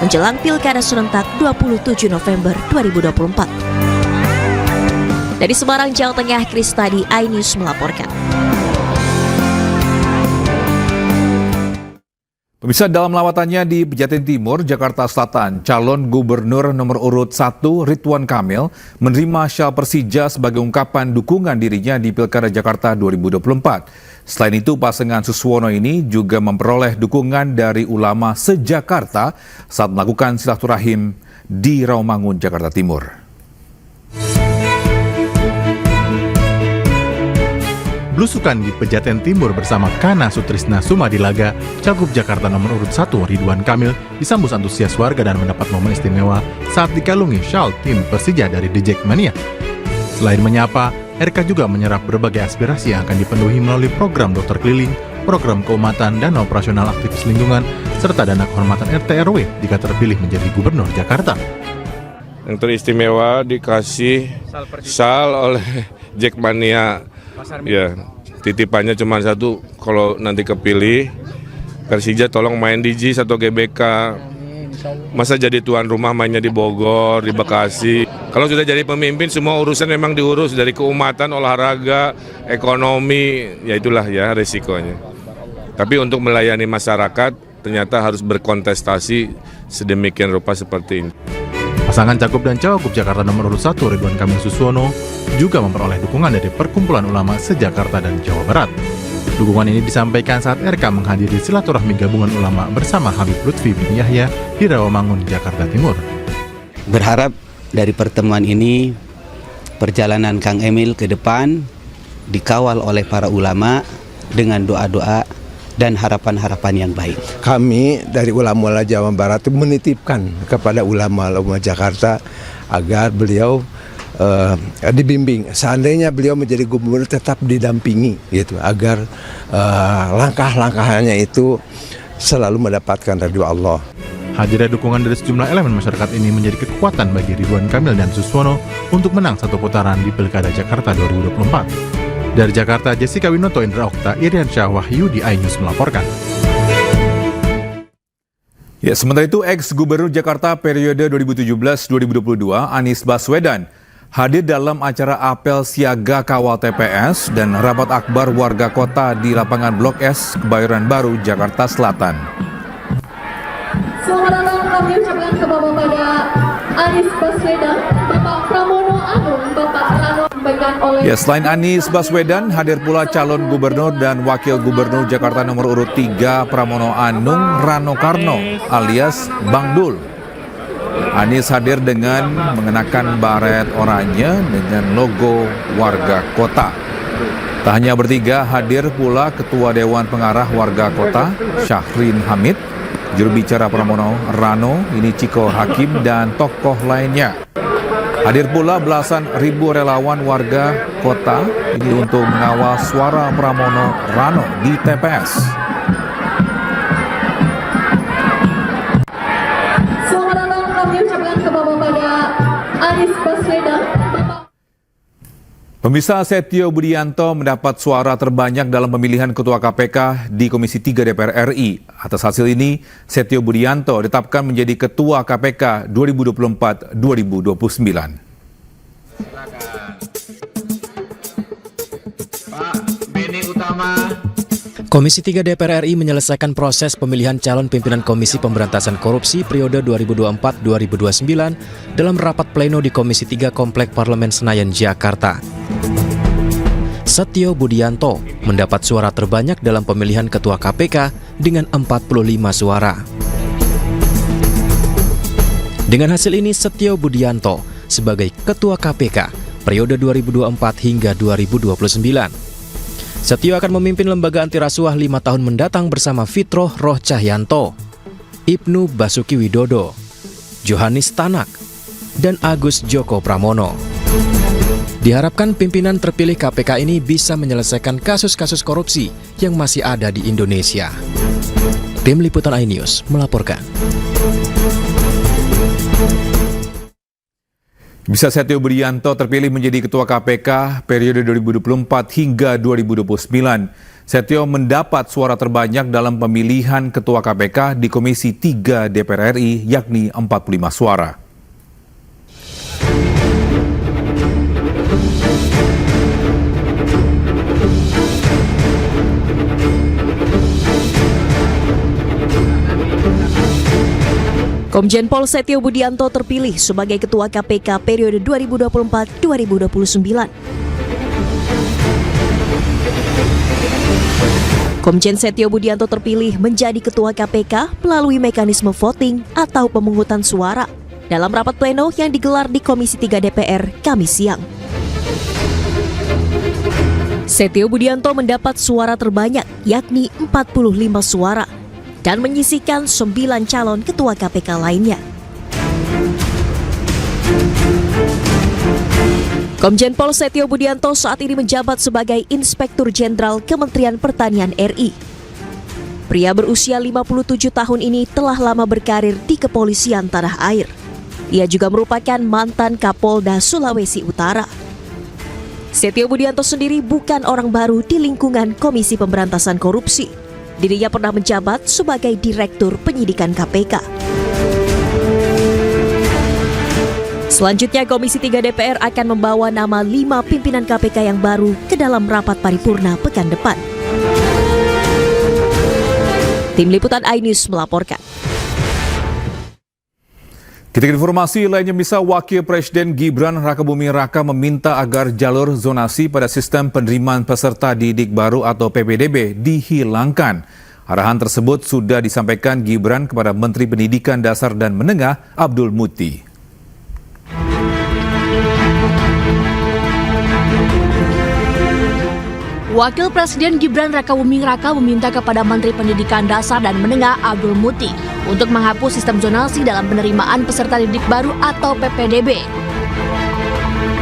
menjelang Pilkada serentak 27 November 2024. Dari Semarang, Jawa Tengah, Kristadi, iNews melaporkan. Pemirsa, dalam lawatannya di Pejaten Timur, Jakarta Selatan, calon gubernur nomor urut 1 Ridwan Kamil menerima syal Persija sebagai ungkapan dukungan dirinya di Pilkada Jakarta 2024. Selain itu, pasangan Suswono ini juga memperoleh dukungan dari ulama se-Jakarta saat melakukan silaturahim di Rawamangun, Jakarta Timur. Belusukan di Pejaten Timur bersama Kana Sutrisna Sumadilaga, Cagup Jakarta nomor urut 1 Ridwan Kamil disambut antusias warga dan mendapat momen istimewa saat dikalungi syal tim Persija dari The Jackmania. Selain menyapa, RK juga menyerap berbagai aspirasi yang akan dipenuhi melalui program dokter keliling, program keumatan, dana operasional aktivis lingkungan, serta dana kehormatan RT RW jika terpilih menjadi gubernur Jakarta. Yang teristimewa dikasih sal oleh Jackmania. Ya, titipannya cuma satu, kalau nanti kepilih Persija tolong main di JIS atau GBK. Masa jadi tuan rumah mainnya di Bogor, di Bekasi. Kalau sudah jadi pemimpin semua urusan memang diurus dari keumatan, olahraga, ekonomi, ya itulah ya resikonya. Tapi untuk melayani masyarakat ternyata harus berkontestasi sedemikian rupa seperti ini. Pasangan Cagup dan Cawagup Jakarta nomor urut 1 Ridwan Kamil Suswono juga memperoleh dukungan dari Perkumpulan Ulama se-Jakarta dan Jawa Barat. Dukungan ini disampaikan saat RK menghadiri silaturahmi gabungan ulama bersama Habib Lutfi bin Yahya di Rawamangun, Jakarta Timur. Berharap dari pertemuan ini perjalanan Kang Emil ke depan dikawal oleh para ulama dengan doa-doa dan harapan-harapan yang baik. Kami dari ulama Jawa Barat menitipkan kepada ulama Jakarta agar beliau dibimbing. Seandainya beliau menjadi gubernur tetap didampingi gitu, agar langkah-langkahnya itu selalu mendapatkan ridho Allah. Hadirnya dukungan dari sejumlah elemen masyarakat ini menjadi kekuatan bagi Ridwan Kamil dan Suswono untuk menang satu putaran di Pilkada Jakarta 2024. Dari Jakarta, Jessica Winoto, Indra Okta, Irian Syah Wahyu di iNews melaporkan. Ya, sementara itu ex-gubernur Jakarta periode 2017-2022 Anies Baswedan hadir dalam acara apel siaga kawal TPS dan rapat akbar warga kota di lapangan Blok S, Kebayoran Baru, Jakarta Selatan. Selamat datang kami ucapkan ke Bapak pada Anies Baswedan, Bapak Pramono Anung, Bapak Rano. Ya, selain Anies Baswedan, hadir pula calon gubernur dan wakil gubernur Jakarta nomor urut 3 Pramono Anung Rano Karno alias Bang Dul. Anies hadir dengan mengenakan baret oranye dengan logo warga kota. Tak hanya bertiga, hadir pula Ketua Dewan Pengarah Warga Kota, Syahrin Hamid, juru bicara Pramono, Rano, ini Ciko Hakim, dan tokoh lainnya. Hadir pula belasan ribu relawan warga kota ini untuk mengawal suara Pramono Rano di TPS. Selamat datang kami ucapkan kepada Anies Baswedan. Pemirsa, Setio Budianto mendapat suara terbanyak dalam pemilihan Ketua KPK di Komisi 3 DPR RI. Atas hasil ini, Setio Budianto ditetapkan menjadi Ketua KPK 2024-2029. Pak Beni Utama. Komisi 3 DPR RI menyelesaikan proses pemilihan calon pimpinan Komisi Pemberantasan Korupsi periode 2024-2029 dalam rapat pleno di Komisi 3 Komplek Parlemen Senayan, Jakarta. Setio Budianto mendapat suara terbanyak dalam pemilihan Ketua KPK dengan 45 suara. Dengan hasil ini, Setio Budianto sebagai Ketua KPK periode 2024 hingga 2029. Setio akan memimpin lembaga anti rasuah 5 tahun mendatang bersama Fitroh Roh Cahyanto, Ibnu Basuki Widodo, Johanis Tanak, dan Agus Joko Pramono. Diharapkan pimpinan terpilih KPK ini bisa menyelesaikan kasus-kasus korupsi yang masih ada di Indonesia. Tim Liputan iNews melaporkan. Bisa Setio Budianto terpilih menjadi Ketua KPK periode 2024 hingga 2029. Setio mendapat suara terbanyak dalam pemilihan Ketua KPK di Komisi 3 DPR RI, yakni 45 suara. Komjen Pol Setio Budianto terpilih sebagai Ketua KPK periode 2024-2029. Komjen Setio Budianto terpilih menjadi Ketua KPK melalui mekanisme voting atau pemungutan suara dalam rapat pleno yang digelar di Komisi 3 DPR Kamis siang. Setio Budianto mendapat suara terbanyak, yakni 45 suara, dan menyisihkan 9 calon ketua KPK lainnya. Komjen Pol Setio Budianto saat ini menjabat sebagai Inspektur Jenderal Kementerian Pertanian RI. Pria berusia 57 tahun ini telah lama berkarir di kepolisian tanah air. Ia juga merupakan mantan Kapolda Sulawesi Utara. Setio Budianto sendiri bukan orang baru di lingkungan Komisi Pemberantasan Korupsi. Dirinya pernah menjabat sebagai Direktur Penyidikan KPK. Selanjutnya, Komisi 3 DPR akan membawa nama 5 pimpinan KPK yang baru ke dalam rapat paripurna pekan depan. Tim Liputan iNews melaporkan. Kita ke informasi lainnya, bisa Wakil Presiden Gibran Rakabuming Raka meminta agar jalur zonasi pada sistem penerimaan peserta didik baru atau PPDB dihilangkan. Arahan tersebut sudah disampaikan Gibran kepada Menteri Pendidikan Dasar dan Menengah Abdul Muti. Wakil Presiden Gibran Rakabuming Raka meminta kepada Menteri Pendidikan Dasar dan Menengah Abdul Muti untuk menghapus sistem zonasi dalam penerimaan peserta didik baru atau PPDB.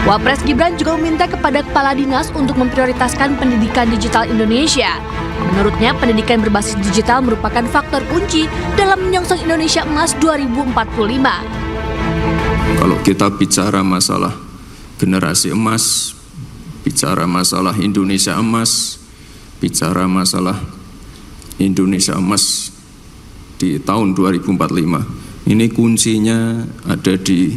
Wapres Gibran juga meminta kepada Kepala Dinas untuk memprioritaskan pendidikan digital Indonesia. Menurutnya, pendidikan berbasis digital merupakan faktor kunci dalam menyongsong Indonesia Emas 2045. Kalau kita bicara masalah generasi emas, bicara masalah Indonesia emas, bicara masalah Indonesia emas di tahun 2045. Ini kuncinya ada di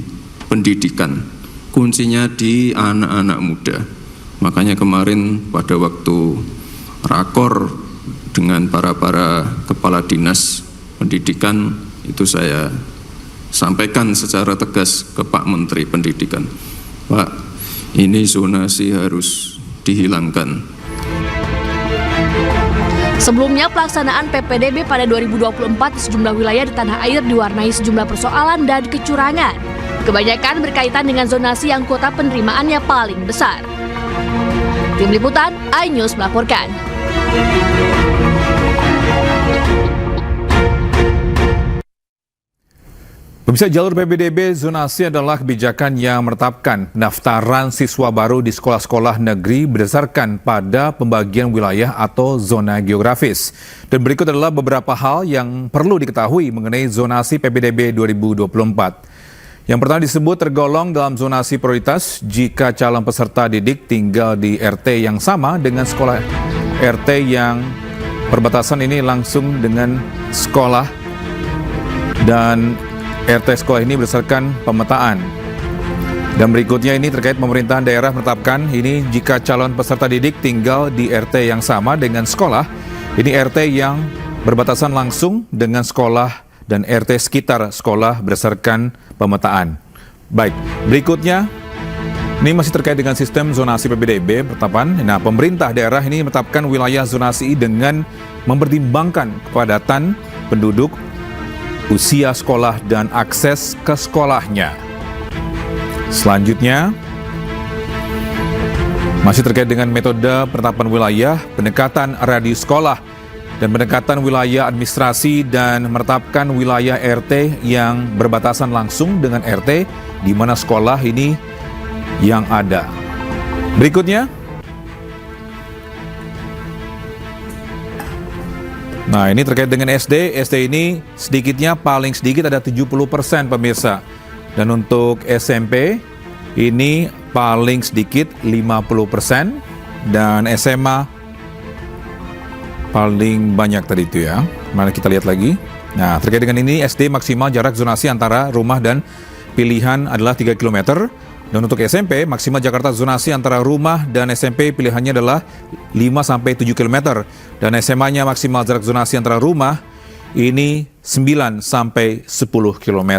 pendidikan, kuncinya di anak-anak muda. Makanya kemarin pada waktu rakor dengan para kepala dinas pendidikan itu saya sampaikan secara tegas ke Pak Menteri Pendidikan, Pak, ini zonasi harus dihilangkan. Sebelumnya, pelaksanaan PPDB pada 2024 di sejumlah wilayah di tanah air diwarnai sejumlah persoalan dan kecurangan. Kebanyakan berkaitan dengan zonasi yang kuota penerimaannya paling besar. Tim Liputan, iNews melaporkan. Pemirsa, jalur PPDB zonasi adalah kebijakan yang menetapkan pendaftaran siswa baru di sekolah-sekolah negeri berdasarkan pada pembagian wilayah atau zona geografis. Dan berikut adalah beberapa hal yang perlu diketahui mengenai zonasi PPDB 2024. Yang pertama disebut tergolong dalam zonasi prioritas jika calon peserta didik tinggal di RT yang sama dengan sekolah. RT yang perbatasan ini langsung dengan sekolah dan RT sekolah ini berdasarkan pemetaan. Dan berikutnya ini terkait pemerintahan daerah menetapkan ini jika calon peserta didik tinggal di RT yang sama dengan sekolah, ini RT yang berbatasan langsung dengan sekolah dan RT sekitar sekolah berdasarkan pemetaan. Baik, berikutnya ini masih terkait dengan sistem zonasi PPDB penetapan. Nah, pemerintah daerah ini menetapkan wilayah zonasi dengan mempertimbangkan kepadatan penduduk, usia sekolah dan akses ke sekolahnya. Selanjutnya, masih terkait dengan metode penetapan wilayah, pendekatan radius sekolah, dan pendekatan wilayah administrasi dan menetapkan wilayah RT yang berbatasan langsung dengan RT di mana sekolah ini yang ada. Berikutnya, nah ini terkait dengan SD. SD ini sedikitnya paling sedikit ada 70% pemirsa. Dan untuk SMP ini paling sedikit 50% dan SMA paling banyak tadi itu ya. Mari kita lihat lagi. Nah, terkait dengan ini SD maksimal jarak zonasi antara rumah dan pilihan adalah 3 km. Dan untuk SMP, maksimal Jakarta zonasi antara rumah dan SMP pilihannya adalah 5-7 km. Dan SMA-nya maksimal jarak zonasi antara rumah ini 9-10 km.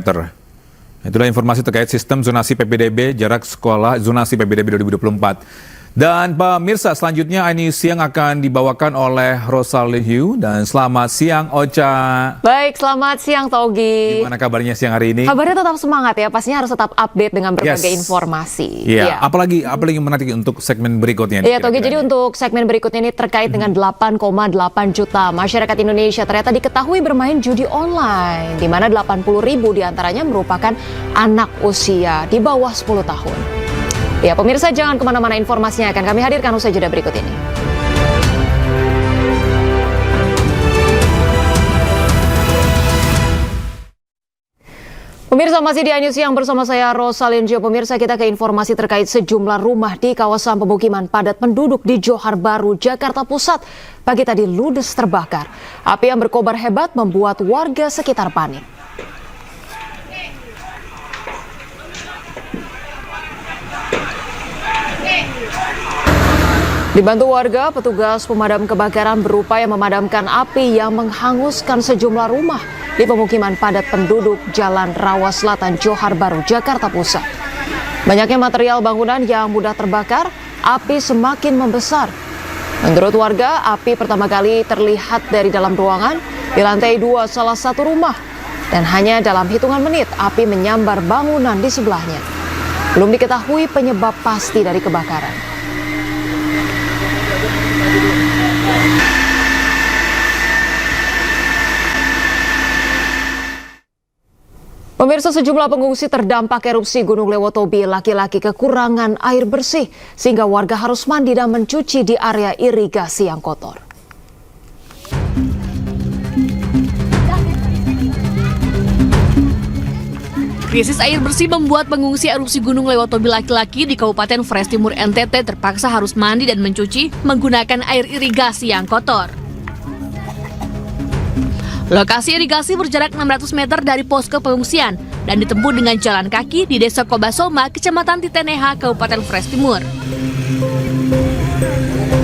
Itulah informasi terkait sistem zonasi PPDB jarak sekolah zonasi PPDB 2024. Dan pemirsa, selanjutnya iNews Siang akan dibawakan oleh Rosalin Hu. Dan selamat siang Ocha. Baik, selamat siang Togi. Gimana kabarnya siang hari ini? Kabarnya tetap semangat ya, pastinya harus tetap update dengan berbagai informasi. Iya, apalagi menarik untuk segmen berikutnya. Iya Togi, jadi untuk segmen berikutnya ini terkait dengan 8,8 juta masyarakat Indonesia ternyata diketahui bermain judi online, di mana 80.000 diantaranya merupakan anak usia di bawah 10 tahun. Ya, pemirsa jangan kemana-mana, informasinya akan kami hadirkan usai jeda berikut ini. Pemirsa masih di iNews Siang bersama saya Rosalin Hu. Pemirsa, kita ke informasi terkait sejumlah rumah di kawasan pemukiman padat penduduk di Johar Baru, Jakarta Pusat. Pagi tadi ludes terbakar. Api yang berkobar hebat membuat warga sekitar panik. Dibantu warga, petugas pemadam kebakaran berupaya memadamkan api yang menghanguskan sejumlah rumah di pemukiman padat penduduk Jalan Rawa Selatan, Johar Baru, Jakarta Pusat. Banyaknya material bangunan yang mudah terbakar, api semakin membesar. Menurut warga, api pertama kali terlihat dari dalam ruangan di lantai 2 salah satu rumah. Dan hanya dalam hitungan menit, api menyambar bangunan di sebelahnya. Belum diketahui penyebab pasti dari kebakaran. Pemirsa, sejumlah pengungsi terdampak erupsi Gunung Lewotobi laki-laki kekurangan air bersih sehingga warga harus mandi dan mencuci di area irigasi yang kotor. Krisis air bersih membuat pengungsi erupsi Gunung Lewotobi laki-laki di Kabupaten Flores Timur NTT terpaksa harus mandi dan mencuci menggunakan air irigasi yang kotor. Lokasi irigasi berjarak 600 meter dari posko pengungsian dan ditempuh dengan jalan kaki di Desa Kobasoma, Kecamatan Titeneha, Kabupaten Flores Timur.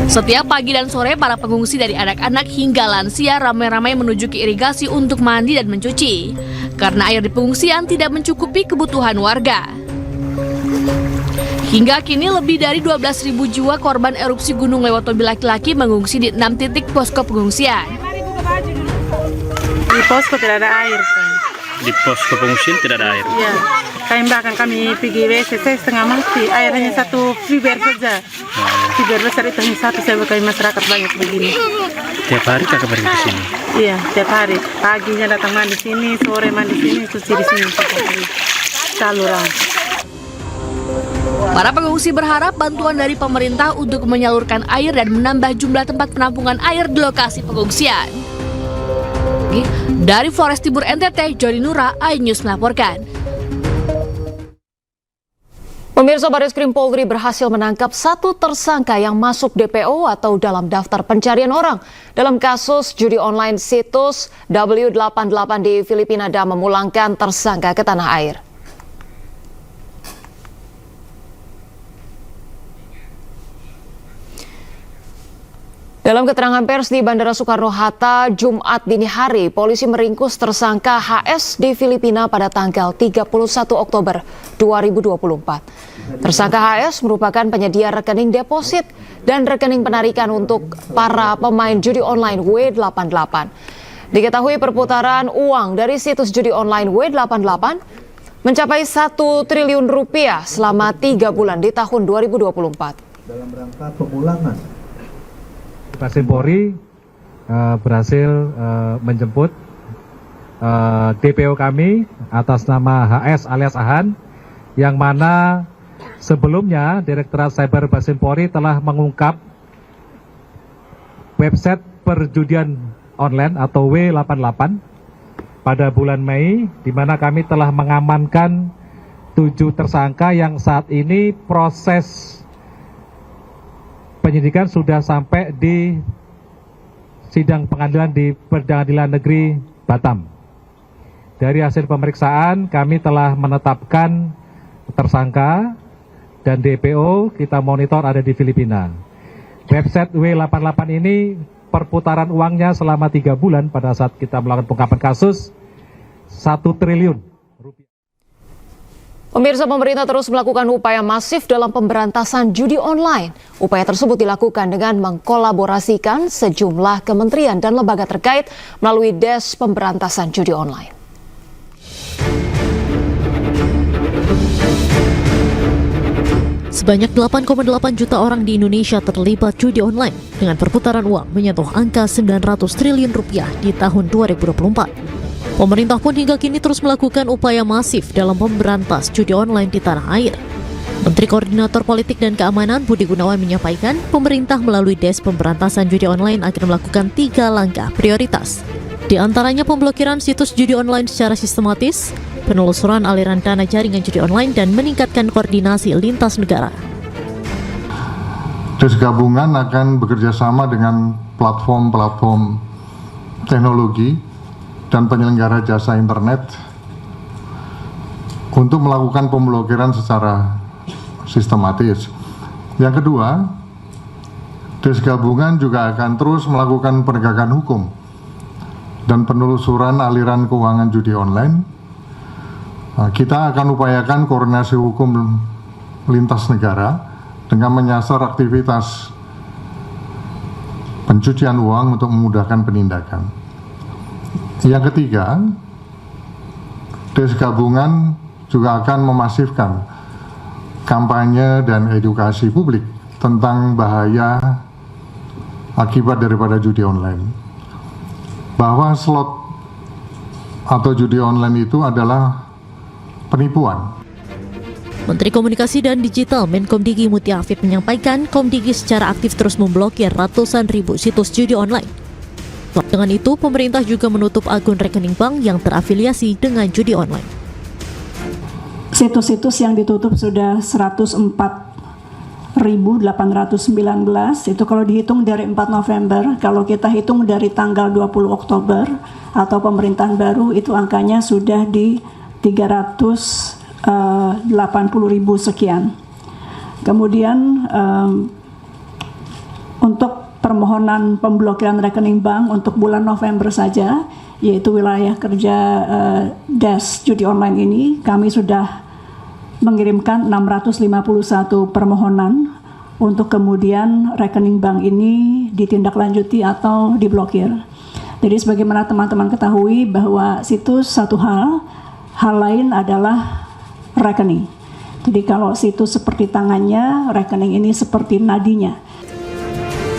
Setiap pagi dan sore, para pengungsi dari anak-anak hingga lansia ramai-ramai menuju ke irigasi untuk mandi dan mencuci, karena air di pengungsian tidak mencukupi kebutuhan warga. Hingga kini lebih dari 12.000 jiwa korban erupsi Gunung Lewotobi laki-laki mengungsi di 6 titik posko pengungsian. Di posko tidak ada air. Di posko pengungsian tidak ada air? Iya. Bahkan kami pergi WC, saya setengah mati. Air hanya 1 fiber saja. Tapi biar besar itu hanya satu, saya berkali masyarakat banyak begini. Tiap hari kakak pergi ke sini? Iya, tiap hari. Paginya datang mandi sini, sore mandi sini, cuci di sini. Saluran. Para pengungsi berharap bantuan dari pemerintah untuk menyalurkan air dan menambah jumlah tempat penampungan air di lokasi pengungsian. Dari Flores Timur NTT, Jody Nura, iNews melaporkan. Pemirsa, Bareskrim Polri berhasil menangkap 1 tersangka yang masuk DPO atau dalam daftar pencarian orang dalam kasus judi online situs W88 di Filipina dan memulangkan tersangka ke tanah air. Dalam keterangan pers di Bandara Soekarno-Hatta, Jumat dini hari, polisi meringkus tersangka HS di Filipina pada tanggal 31 Oktober 2024. Tersangka HS merupakan penyedia rekening deposit dan rekening penarikan untuk para pemain judi online W88. Diketahui perputaran uang dari situs judi online W88 mencapai 1 triliun rupiah selama 3 bulan di tahun 2024. Dalam rangka pemulangan, Polri berhasil menjemput DPO kami atas nama HS alias Ahan, yang mana sebelumnya Direktorat Cyber Polri telah mengungkap website perjudian online atau W88 pada bulan Mei, di mana kami telah mengamankan 7 tersangka yang saat ini proses penyidikan sudah sampai di sidang pengadilan di Pengadilan Negeri Batam. Dari hasil pemeriksaan kami telah menetapkan tersangka dan DPO kita monitor ada di Filipina. Website W88 ini perputaran uangnya selama 3 bulan pada saat kita melakukan pengungkapan kasus 1 triliun. Pemirsa, pemerintah terus melakukan upaya masif dalam pemberantasan judi online. Upaya tersebut dilakukan dengan mengkolaborasikan sejumlah kementerian dan lembaga terkait melalui Des Pemberantasan Judi Online. Sebanyak 8,8 juta orang di Indonesia terlibat judi online dengan perputaran uang menyentuh angka 900 triliun rupiah di tahun 2024. Pemerintah pun hingga kini terus melakukan upaya masif dalam memberantas judi online di tanah air. Menteri Koordinator Politik dan Keamanan Budi Gunawan menyampaikan pemerintah melalui Des Pemberantasan Judi Online akan melakukan 3 langkah prioritas. Di antaranya pemblokiran situs judi online secara sistematis, penelusuran aliran dana jaringan judi online, dan meningkatkan koordinasi lintas negara. Des gabungan akan bekerjasama dengan platform-platform teknologi dan penyelenggara jasa internet untuk melakukan pemblokiran secara sistematis. Yang kedua, Des gabungan juga akan terus melakukan penegakan hukum dan penelusuran aliran keuangan judi online. Kita akan upayakan koordinasi hukum lintas negara dengan menyasar aktivitas pencucian uang untuk memudahkan penindakan. Yang ketiga, Des gabungan juga akan memasifkan kampanye dan edukasi publik tentang bahaya akibat daripada judi online. Bahwa slot atau judi online itu adalah penipuan. Menteri Komunikasi dan Digital Menkomdigi Mutia Afif menyampaikan Komdigi secara aktif terus memblokir ratusan ribu situs judi online. Dengan itu, pemerintah juga menutup akun rekening bank yang terafiliasi dengan judi online. Situs-situs yang ditutup sudah 104.819, itu kalau dihitung dari 4 November, kalau kita hitung dari tanggal 20 Oktober atau pemerintahan baru, itu angkanya sudah di 380.000 sekian. Kemudian untuk permohonan pemblokiran rekening bank untuk bulan November saja, yaitu wilayah kerja Des judi online ini, kami sudah mengirimkan 651 permohonan untuk kemudian rekening bank ini ditindaklanjuti atau diblokir. Jadi sebagaimana teman-teman ketahui bahwa situs satu hal lain adalah rekening. Jadi kalau situs seperti tangannya, rekening ini seperti nadinya.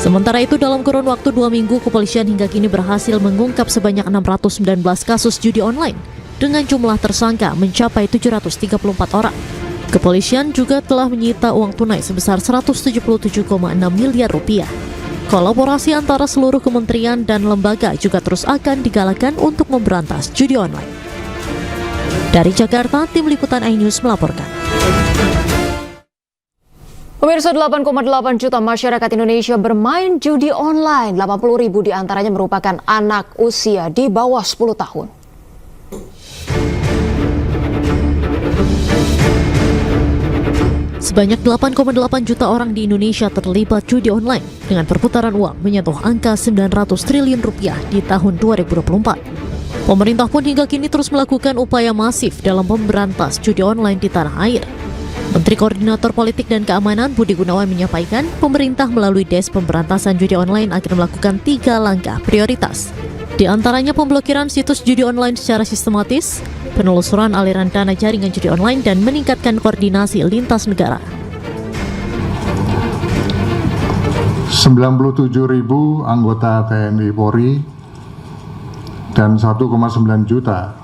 Sementara itu, dalam kurun waktu 2 minggu, kepolisian hingga kini berhasil mengungkap sebanyak 619 kasus judi online dengan jumlah tersangka mencapai 734 orang. Kepolisian juga telah menyita uang tunai sebesar 177,6 miliar rupiah. Kolaborasi antara seluruh kementerian dan lembaga juga terus akan digalakan untuk memberantas judi online. Dari Jakarta, tim liputan iNews melaporkan. Pemirsa, 8,8 juta masyarakat Indonesia bermain judi online. 80.000 diantaranya merupakan anak usia di bawah 10 tahun. Sebanyak 8,8 juta orang di Indonesia terlibat judi online dengan perputaran uang menyentuh angka 900 triliun rupiah di tahun 2024. Pemerintah pun hingga kini terus melakukan upaya masif dalam memberantas judi online di tanah air. Menteri Koordinator Politik dan Keamanan Budi Gunawan menyampaikan pemerintah melalui Des Pemberantasan Judi Online akan melakukan 3 langkah prioritas. Di antaranya pemblokiran situs judi online secara sistematis, penelusuran aliran dana jaringan judi online, dan meningkatkan koordinasi lintas negara. 97.000 anggota TNI Polri dan 1,9 juta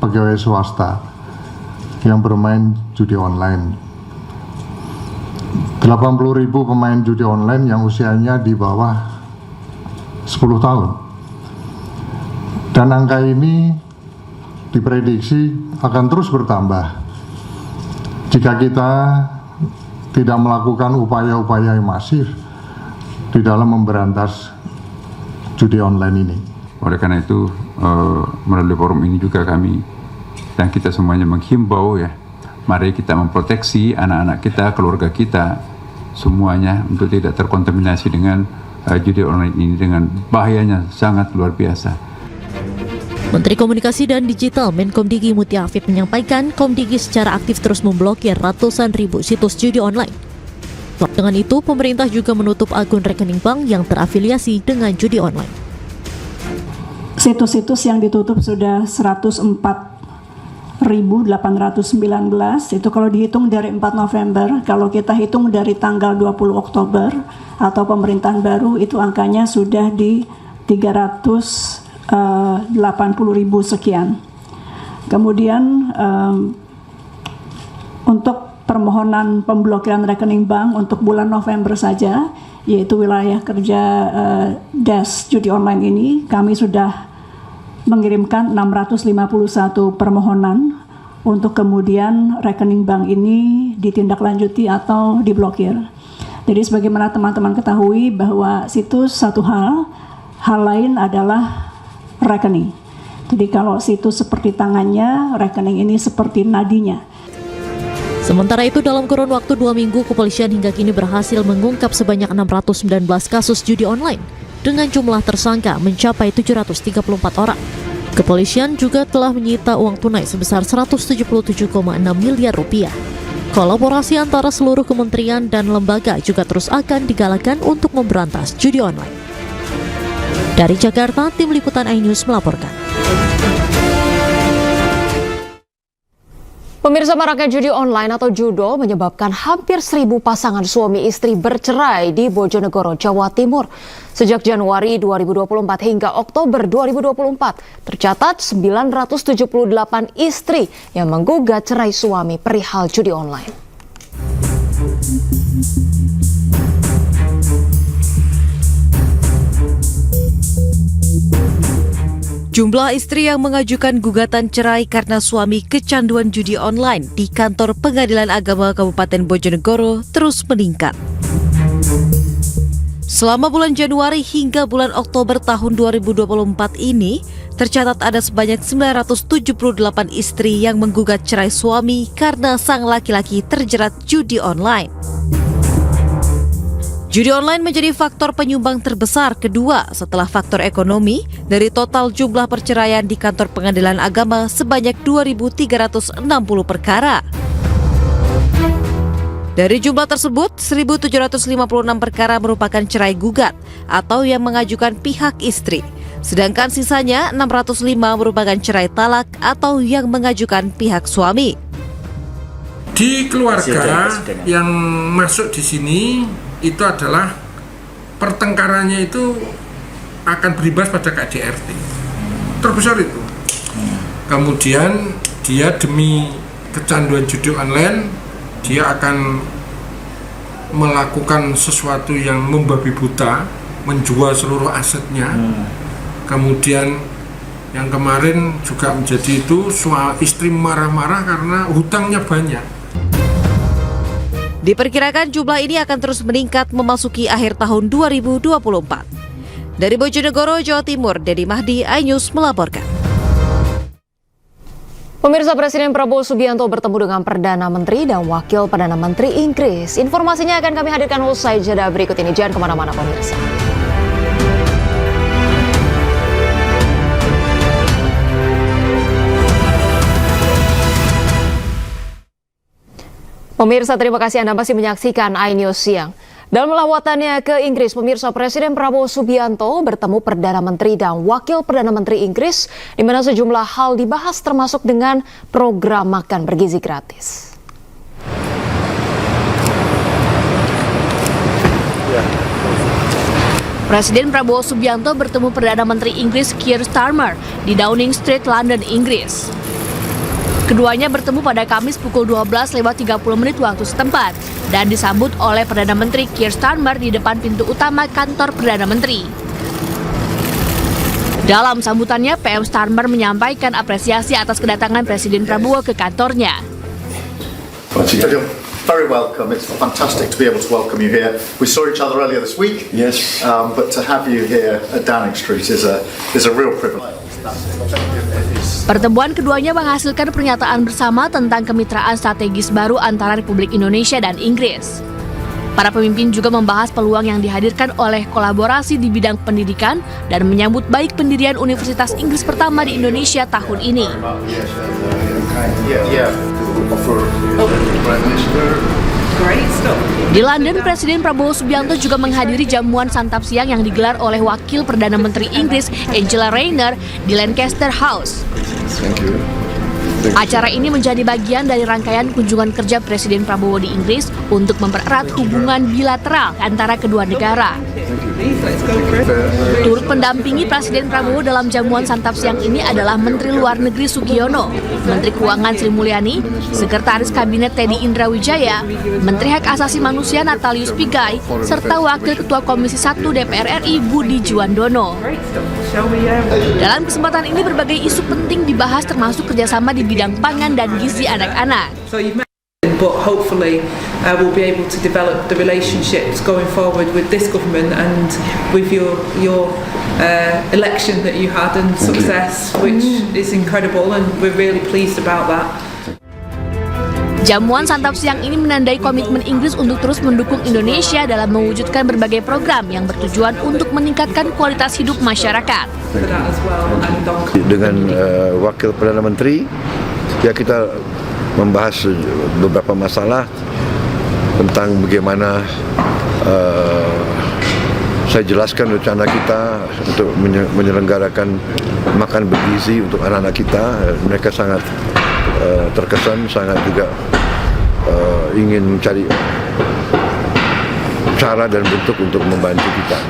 pegawai swasta yang bermain judi online. 80.000 pemain judi online yang usianya di bawah 10 tahun. Dan angka ini diprediksi akan terus bertambah jika kita tidak melakukan upaya-upaya yang masif di dalam memberantas judi online ini. Oleh karena itu, melalui forum ini juga kami dan kita semuanya menghimbau ya, mari kita memproteksi anak-anak kita, keluarga kita, semuanya untuk tidak terkontaminasi dengan judi online ini dengan bahayanya sangat luar biasa. Menteri Komunikasi dan Digital Menkomdigi Mutia Afif menyampaikan Komdigi secara aktif terus memblokir ratusan ribu situs judi online. Dengan itu, pemerintah juga menutup akun rekening bank yang terafiliasi dengan judi online. Situs-situs yang ditutup sudah 104.819, itu kalau dihitung dari 4 November, kalau kita hitung dari tanggal 20 Oktober atau pemerintahan baru, itu angkanya sudah di 380.000 sekian. Kemudian untuk permohonan pemblokiran rekening bank untuk bulan November saja, yaitu wilayah kerja Des Judi Online ini, kami sudah mengirimkan 651 permohonan untuk kemudian rekening bank ini ditindaklanjuti atau diblokir. Jadi sebagaimana teman-teman ketahui bahwa situs satu hal lain adalah rekening. Jadi kalau situs seperti tangannya, rekening ini seperti nadinya. Sementara itu, dalam kurun waktu 2 minggu, kepolisian hingga kini berhasil mengungkap sebanyak 619 kasus judi online dengan jumlah tersangka mencapai 734 orang. Kepolisian juga telah menyita uang tunai sebesar 177,6 miliar rupiah. Kolaborasi antara seluruh kementerian dan lembaga juga terus akan digalakan untuk memberantas judi online. Dari Jakarta, tim liputan iNews melaporkan. Pemirsa, maraknya judi online atau judol menyebabkan hampir 1.000 pasangan suami istri bercerai di Bojonegoro, Jawa Timur. Sejak Januari 2024 hingga Oktober 2024, tercatat 978 istri yang menggugat cerai suami perihal judi online. Jumlah istri yang mengajukan gugatan cerai karena suami kecanduan judi online di kantor Pengadilan Agama Kabupaten Bojonegoro terus meningkat. Selama bulan Januari hingga bulan Oktober tahun 2024 ini, tercatat ada sebanyak 978 istri yang menggugat cerai suami karena sang laki-laki terjerat judi online. Judi online menjadi faktor penyumbang terbesar kedua setelah faktor ekonomi dari total jumlah perceraian di kantor Pengadilan Agama sebanyak 2.360 perkara. Dari jumlah tersebut, 1.756 perkara merupakan cerai gugat atau yang mengajukan pihak istri, sedangkan sisanya 605 merupakan cerai talak atau yang mengajukan pihak suami. Di keluarga yang masuk di sini itu adalah pertengkarannya itu akan berimbas pada KDRT terbesar itu. Kemudian dia demi kecanduan judi online, dia akan melakukan sesuatu yang membabi buta, menjual seluruh asetnya. Kemudian yang kemarin juga menjadi itu, istri marah-marah karena hutangnya banyak. Diperkirakan jumlah ini akan terus meningkat memasuki akhir tahun 2024. Dari Bojonegoro, Jawa Timur, Dedi Mahdi, iNews melaporkan. Pemirsa, Presiden Prabowo Subianto bertemu dengan Perdana Menteri dan Wakil Perdana Menteri Inggris. Informasinya akan kami hadirkan usai jeda berikut ini. Jangan kemana-mana, pemirsa. Pemirsa, terima kasih Anda masih menyaksikan iNews Siang. Dalam lawatannya ke Inggris, pemirsa, Presiden Prabowo Subianto bertemu Perdana Menteri dan Wakil Perdana Menteri Inggris, di mana sejumlah hal dibahas termasuk dengan program makan bergizi gratis. Presiden Prabowo Subianto bertemu Perdana Menteri Inggris Keir Starmer di Downing Street, London, Inggris. Keduanya bertemu pada Kamis pukul 12:30 waktu setempat dan disambut oleh Perdana Menteri Keir Starmer di depan pintu utama kantor Perdana Menteri. Dalam sambutannya, PM Starmer menyampaikan apresiasi atas kedatangan Presiden Prabowo ke kantornya. Very welcome. It's fantastic to be able to welcome you here. We saw each other earlier this week. Yes. But to have you here at Downing Street is a real privilege. Pertemuan keduanya menghasilkan pernyataan bersama tentang kemitraan strategis baru antara Republik Indonesia dan Inggris. Para pemimpin juga membahas peluang yang dihadirkan oleh kolaborasi di bidang pendidikan dan menyambut baik pendirian Universitas Inggris pertama di Indonesia tahun ini. Di London, Presiden Prabowo Subianto juga menghadiri jamuan santap siang yang digelar oleh Wakil Perdana Menteri Inggris Angela Rayner di Lancaster House. Acara ini menjadi bagian dari rangkaian kunjungan kerja Presiden Prabowo di Inggris untuk mempererat hubungan bilateral antara kedua negara. Turut mendampingi Presiden Prabowo dalam jamuan santap siang ini adalah Menteri Luar Negeri Sugiono, Menteri Keuangan Sri Mulyani, Sekretaris Kabinet Teddy Indrawijaya, Menteri Hak Asasi Manusia Natalius Pigai, serta Wakil Ketua Komisi 1 DPR RI Budi Juwandono. Dalam kesempatan ini berbagai isu penting dibahas termasuk kerjasama di bidang pangan dan gizi anak-anak. But hopefully we'll be able to develop the relationships going forward with this government and with your election that you had and success, which is incredible and we're really pleased about that. Jamuan santap siang ini menandai komitmen Inggris untuk terus mendukung Indonesia dalam mewujudkan berbagai program yang bertujuan untuk meningkatkan kualitas hidup masyarakat. Dengan Wakil Perdana Menteri, ya kita membahas beberapa masalah tentang bagaimana saya jelaskan rencana kita untuk menyelenggarakan makan bergizi untuk anak-anak kita. Mereka sangat terkesan, sangat juga ingin mencari cara dan bentuk untuk membantu kita.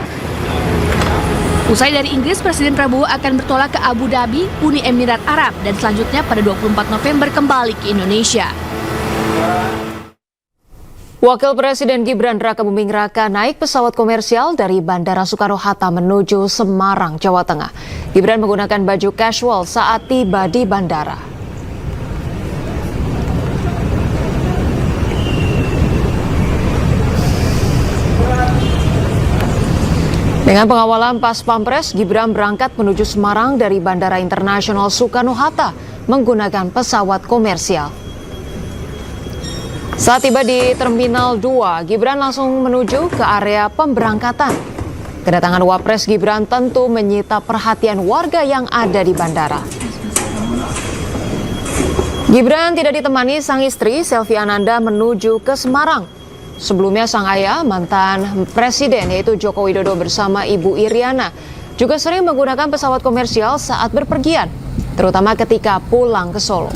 Usai dari Inggris, Presiden Prabowo akan bertolak ke Abu Dhabi, Uni Emirat Arab, dan selanjutnya pada 24 November kembali ke Indonesia. Wakil Presiden Gibran Raka Buming Raka naik pesawat komersial dari Bandara Soekarno-Hatta menuju Semarang, Jawa Tengah. Gibran menggunakan baju casual saat tiba di bandara. Dengan pengawalan Pas Pampres, Gibran berangkat menuju Semarang dari Bandara Internasional Soekarno-Hatta menggunakan pesawat komersial. Saat tiba di Terminal 2, Gibran langsung menuju ke area pemberangkatan. Kedatangan Wapres Gibran tentu menyita perhatian warga yang ada di bandara. Gibran tidak ditemani sang istri, Selvi Ananda, menuju ke Semarang. Sebelumnya sang ayah, mantan presiden yaitu Joko Widodo bersama Ibu Iriana, juga sering menggunakan pesawat komersial saat berpergian, terutama ketika pulang ke Solo.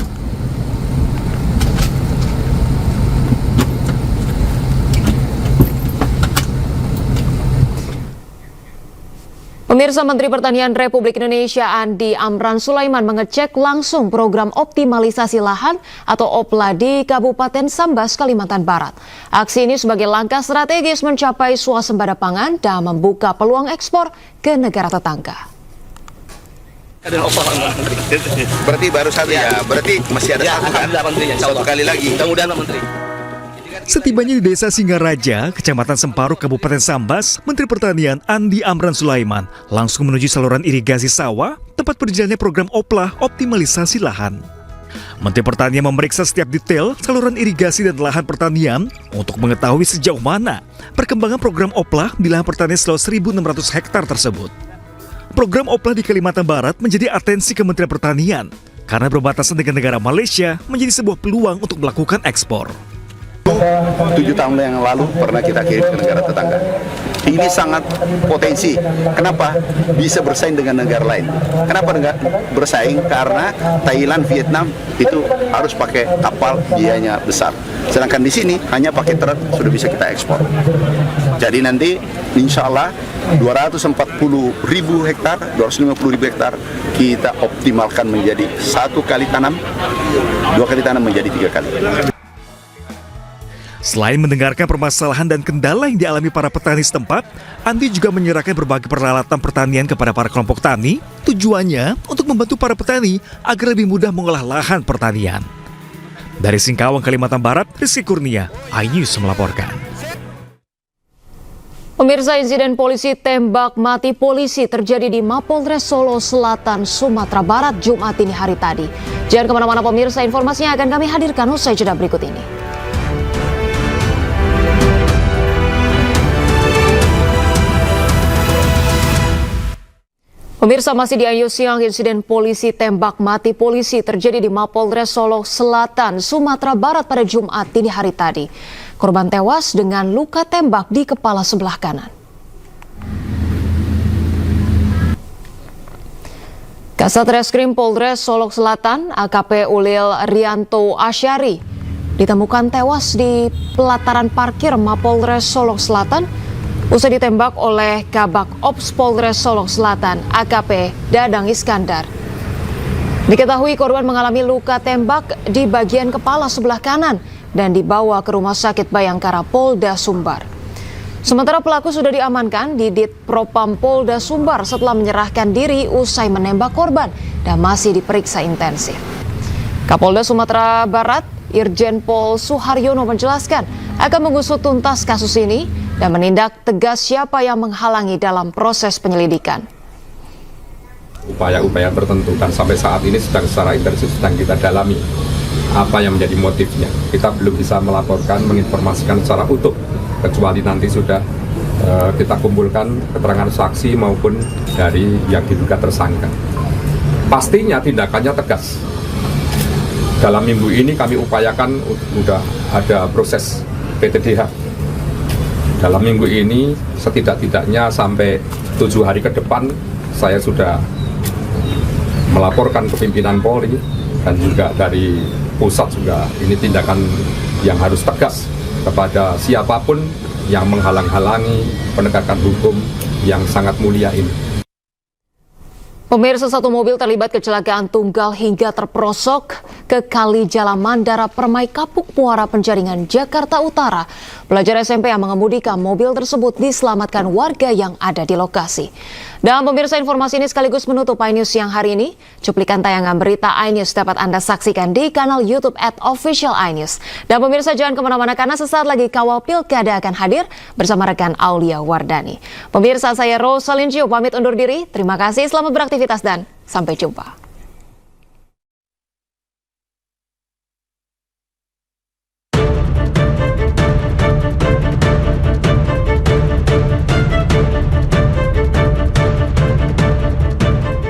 Pemirsa, Menteri Pertanian Republik Indonesia Andi Amran Sulaiman mengecek langsung program optimalisasi lahan atau OPLA di Kabupaten Sambas, Kalimantan Barat. Aksi ini sebagai langkah strategis mencapai swasembada pangan dan membuka peluang ekspor ke negara tetangga. Berarti baru satu ya, berarti masih ada satu kan? Satu kali lagi. Mudah-mudahan Pak Menteri. Setibanya di Desa Singaraja, Kecamatan Semparuk, Kabupaten Sambas, Menteri Pertanian Andi Amran Sulaiman langsung menuju saluran irigasi sawah, tempat berjalannya program OPLA optimalisasi lahan. Menteri Pertanian memeriksa setiap detail saluran irigasi dan lahan pertanian untuk mengetahui sejauh mana perkembangan program OPLA di lahan pertanian seluas 1.600 hektar tersebut. Program OPLA di Kalimantan Barat menjadi atensi Kementerian Pertanian karena berbatasan dengan negara Malaysia menjadi sebuah peluang untuk melakukan ekspor. 7 tahun yang lalu pernah kita kirim ke negara tetangga. Ini sangat potensi. Kenapa? Bisa bersaing dengan negara lain. Kenapa bersaing? Karena Thailand, Vietnam itu harus pakai kapal, biayanya besar. Sedangkan di sini hanya pakai truk sudah bisa kita ekspor. Jadi nanti insya Allah 240.000 hektar, 250.000 hektar kita optimalkan menjadi 1 kali tanam, 2 kali tanam menjadi 3 kali. Selain mendengarkan permasalahan dan kendala yang dialami para petani setempat, Andi juga menyerahkan berbagai peralatan pertanian kepada para kelompok tani, tujuannya untuk membantu para petani agar lebih mudah mengolah lahan pertanian. Dari Singkawang, Kalimantan Barat, Rizky Kurnia, iNews melaporkan. Pemirsa, insiden polisi tembak mati polisi terjadi di Mapolres Solo Selatan, Sumatera Barat, Jumat dini hari tadi. Jangan kemana-mana pemirsa, informasinya akan kami hadirkan usai jeda berikut ini. Pemirsa, masih di iNews Siang, insiden polisi tembak mati polisi terjadi di Mapolres Solo Selatan, Sumatera Barat pada Jumat dini hari tadi. Korban tewas dengan luka tembak di kepala sebelah kanan. Kasat Reskrim Polres Solo Selatan, AKP Ulil Rianto Asyari, ditemukan tewas di pelataran parkir Mapolres Solo Selatan usai ditembak oleh Kabak Ops Polres Solo Selatan, AKP Dadang Iskandar. Diketahui korban mengalami luka tembak di bagian kepala sebelah kanan dan dibawa ke Rumah Sakit Bayangkara Polda Sumbar. Sementara pelaku sudah diamankan di Ditpropam Polda Sumbar setelah menyerahkan diri usai menembak korban dan masih diperiksa intensif. Kapolda Sumatera Barat, Irjen Pol Suharyono menjelaskan akan mengusut tuntas kasus ini dan menindak tegas siapa yang menghalangi dalam proses penyelidikan. Upaya-upaya tertentu dan sampai saat ini secara intensif sedang kita dalami apa yang menjadi motifnya. Kita belum bisa melaporkan, menginformasikan secara utuh kecuali nanti sudah kita kumpulkan keterangan saksi maupun dari yang diduga tersangka. Pastinya tindakannya tegas. Dalam minggu ini kami upayakan sudah ada proses PTDH. Dalam minggu ini setidak-tidaknya sampai 7 hari ke depan saya sudah melaporkan ke pimpinan Polri dan juga dari pusat juga. Ini tindakan yang harus tegas kepada siapapun yang menghalang-halangi penegakan hukum yang sangat mulia ini. Pemirsa, satu mobil terlibat kecelakaan tunggal hingga terperosok ke kali Jalan Mandara Permai Kapuk Muara Penjaringan, Jakarta Utara. Pelajar SMP yang mengemudikan mobil tersebut diselamatkan warga yang ada di lokasi. Dan pemirsa, informasi ini sekaligus menutup iNews Siang hari ini. Cuplikan tayangan berita iNews dapat Anda saksikan di kanal YouTube @officialinews. Dan pemirsa, jangan kemana-mana karena sesaat lagi Kawal Pilkada akan hadir bersama rekan Aulia Wardani. Pemirsa, saya Rosalyn Cio pamit undur diri. Terima kasih, selamat beraktivitas dan sampai jumpa.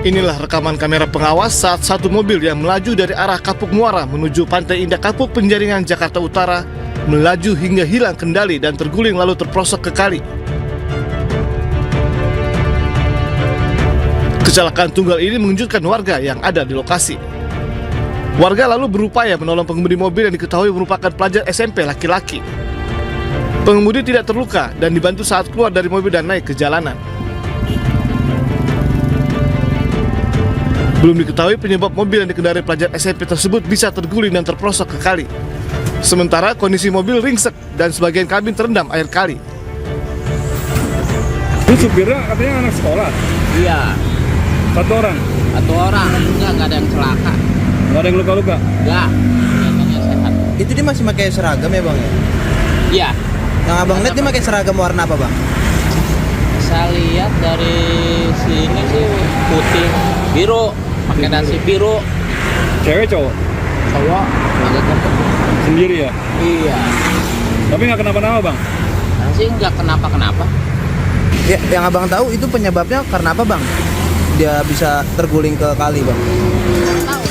Inilah rekaman kamera pengawas saat satu mobil yang melaju dari arah Kapuk Muara menuju Pantai Indah Kapuk Penjaringan, Jakarta Utara melaju hingga hilang kendali dan terguling lalu terperosok ke kali. Kecelakaan tunggal ini mengejutkan warga yang ada di lokasi. Warga lalu berupaya menolong pengemudi mobil yang diketahui merupakan pelajar SMP laki-laki. Pengemudi tidak terluka dan dibantu saat keluar dari mobil dan naik ke jalanan. Belum diketahui penyebab mobil yang dikendarai pelajar SMP tersebut bisa terguling dan terperosok ke kali. Sementara kondisi mobil ringsek dan sebagian kabin terendam air kali. Itu supirnya katanya anak sekolah? Iya. Satu orang? Satu orang, enggak ada yang celaka. Nggak ada yang luka-luka? Enggak, kelihatannya sehat. Itu dia masih pakai seragam ya bang? Iya. Yang abang lihat dia pakai seragam warna apa bang? Saya lihat dari sini sih putih, biru, pakai dasi biru. Cewek cowok? Cowok, agak kepet. Sendiri ya? Iya. Tapi nggak kenapa-napa bang? Sih nggak kenapa-kenapa. Ya, yang abang tahu itu penyebabnya karena apa bang? Dia bisa terguling ke kali bang? Nggak tahu.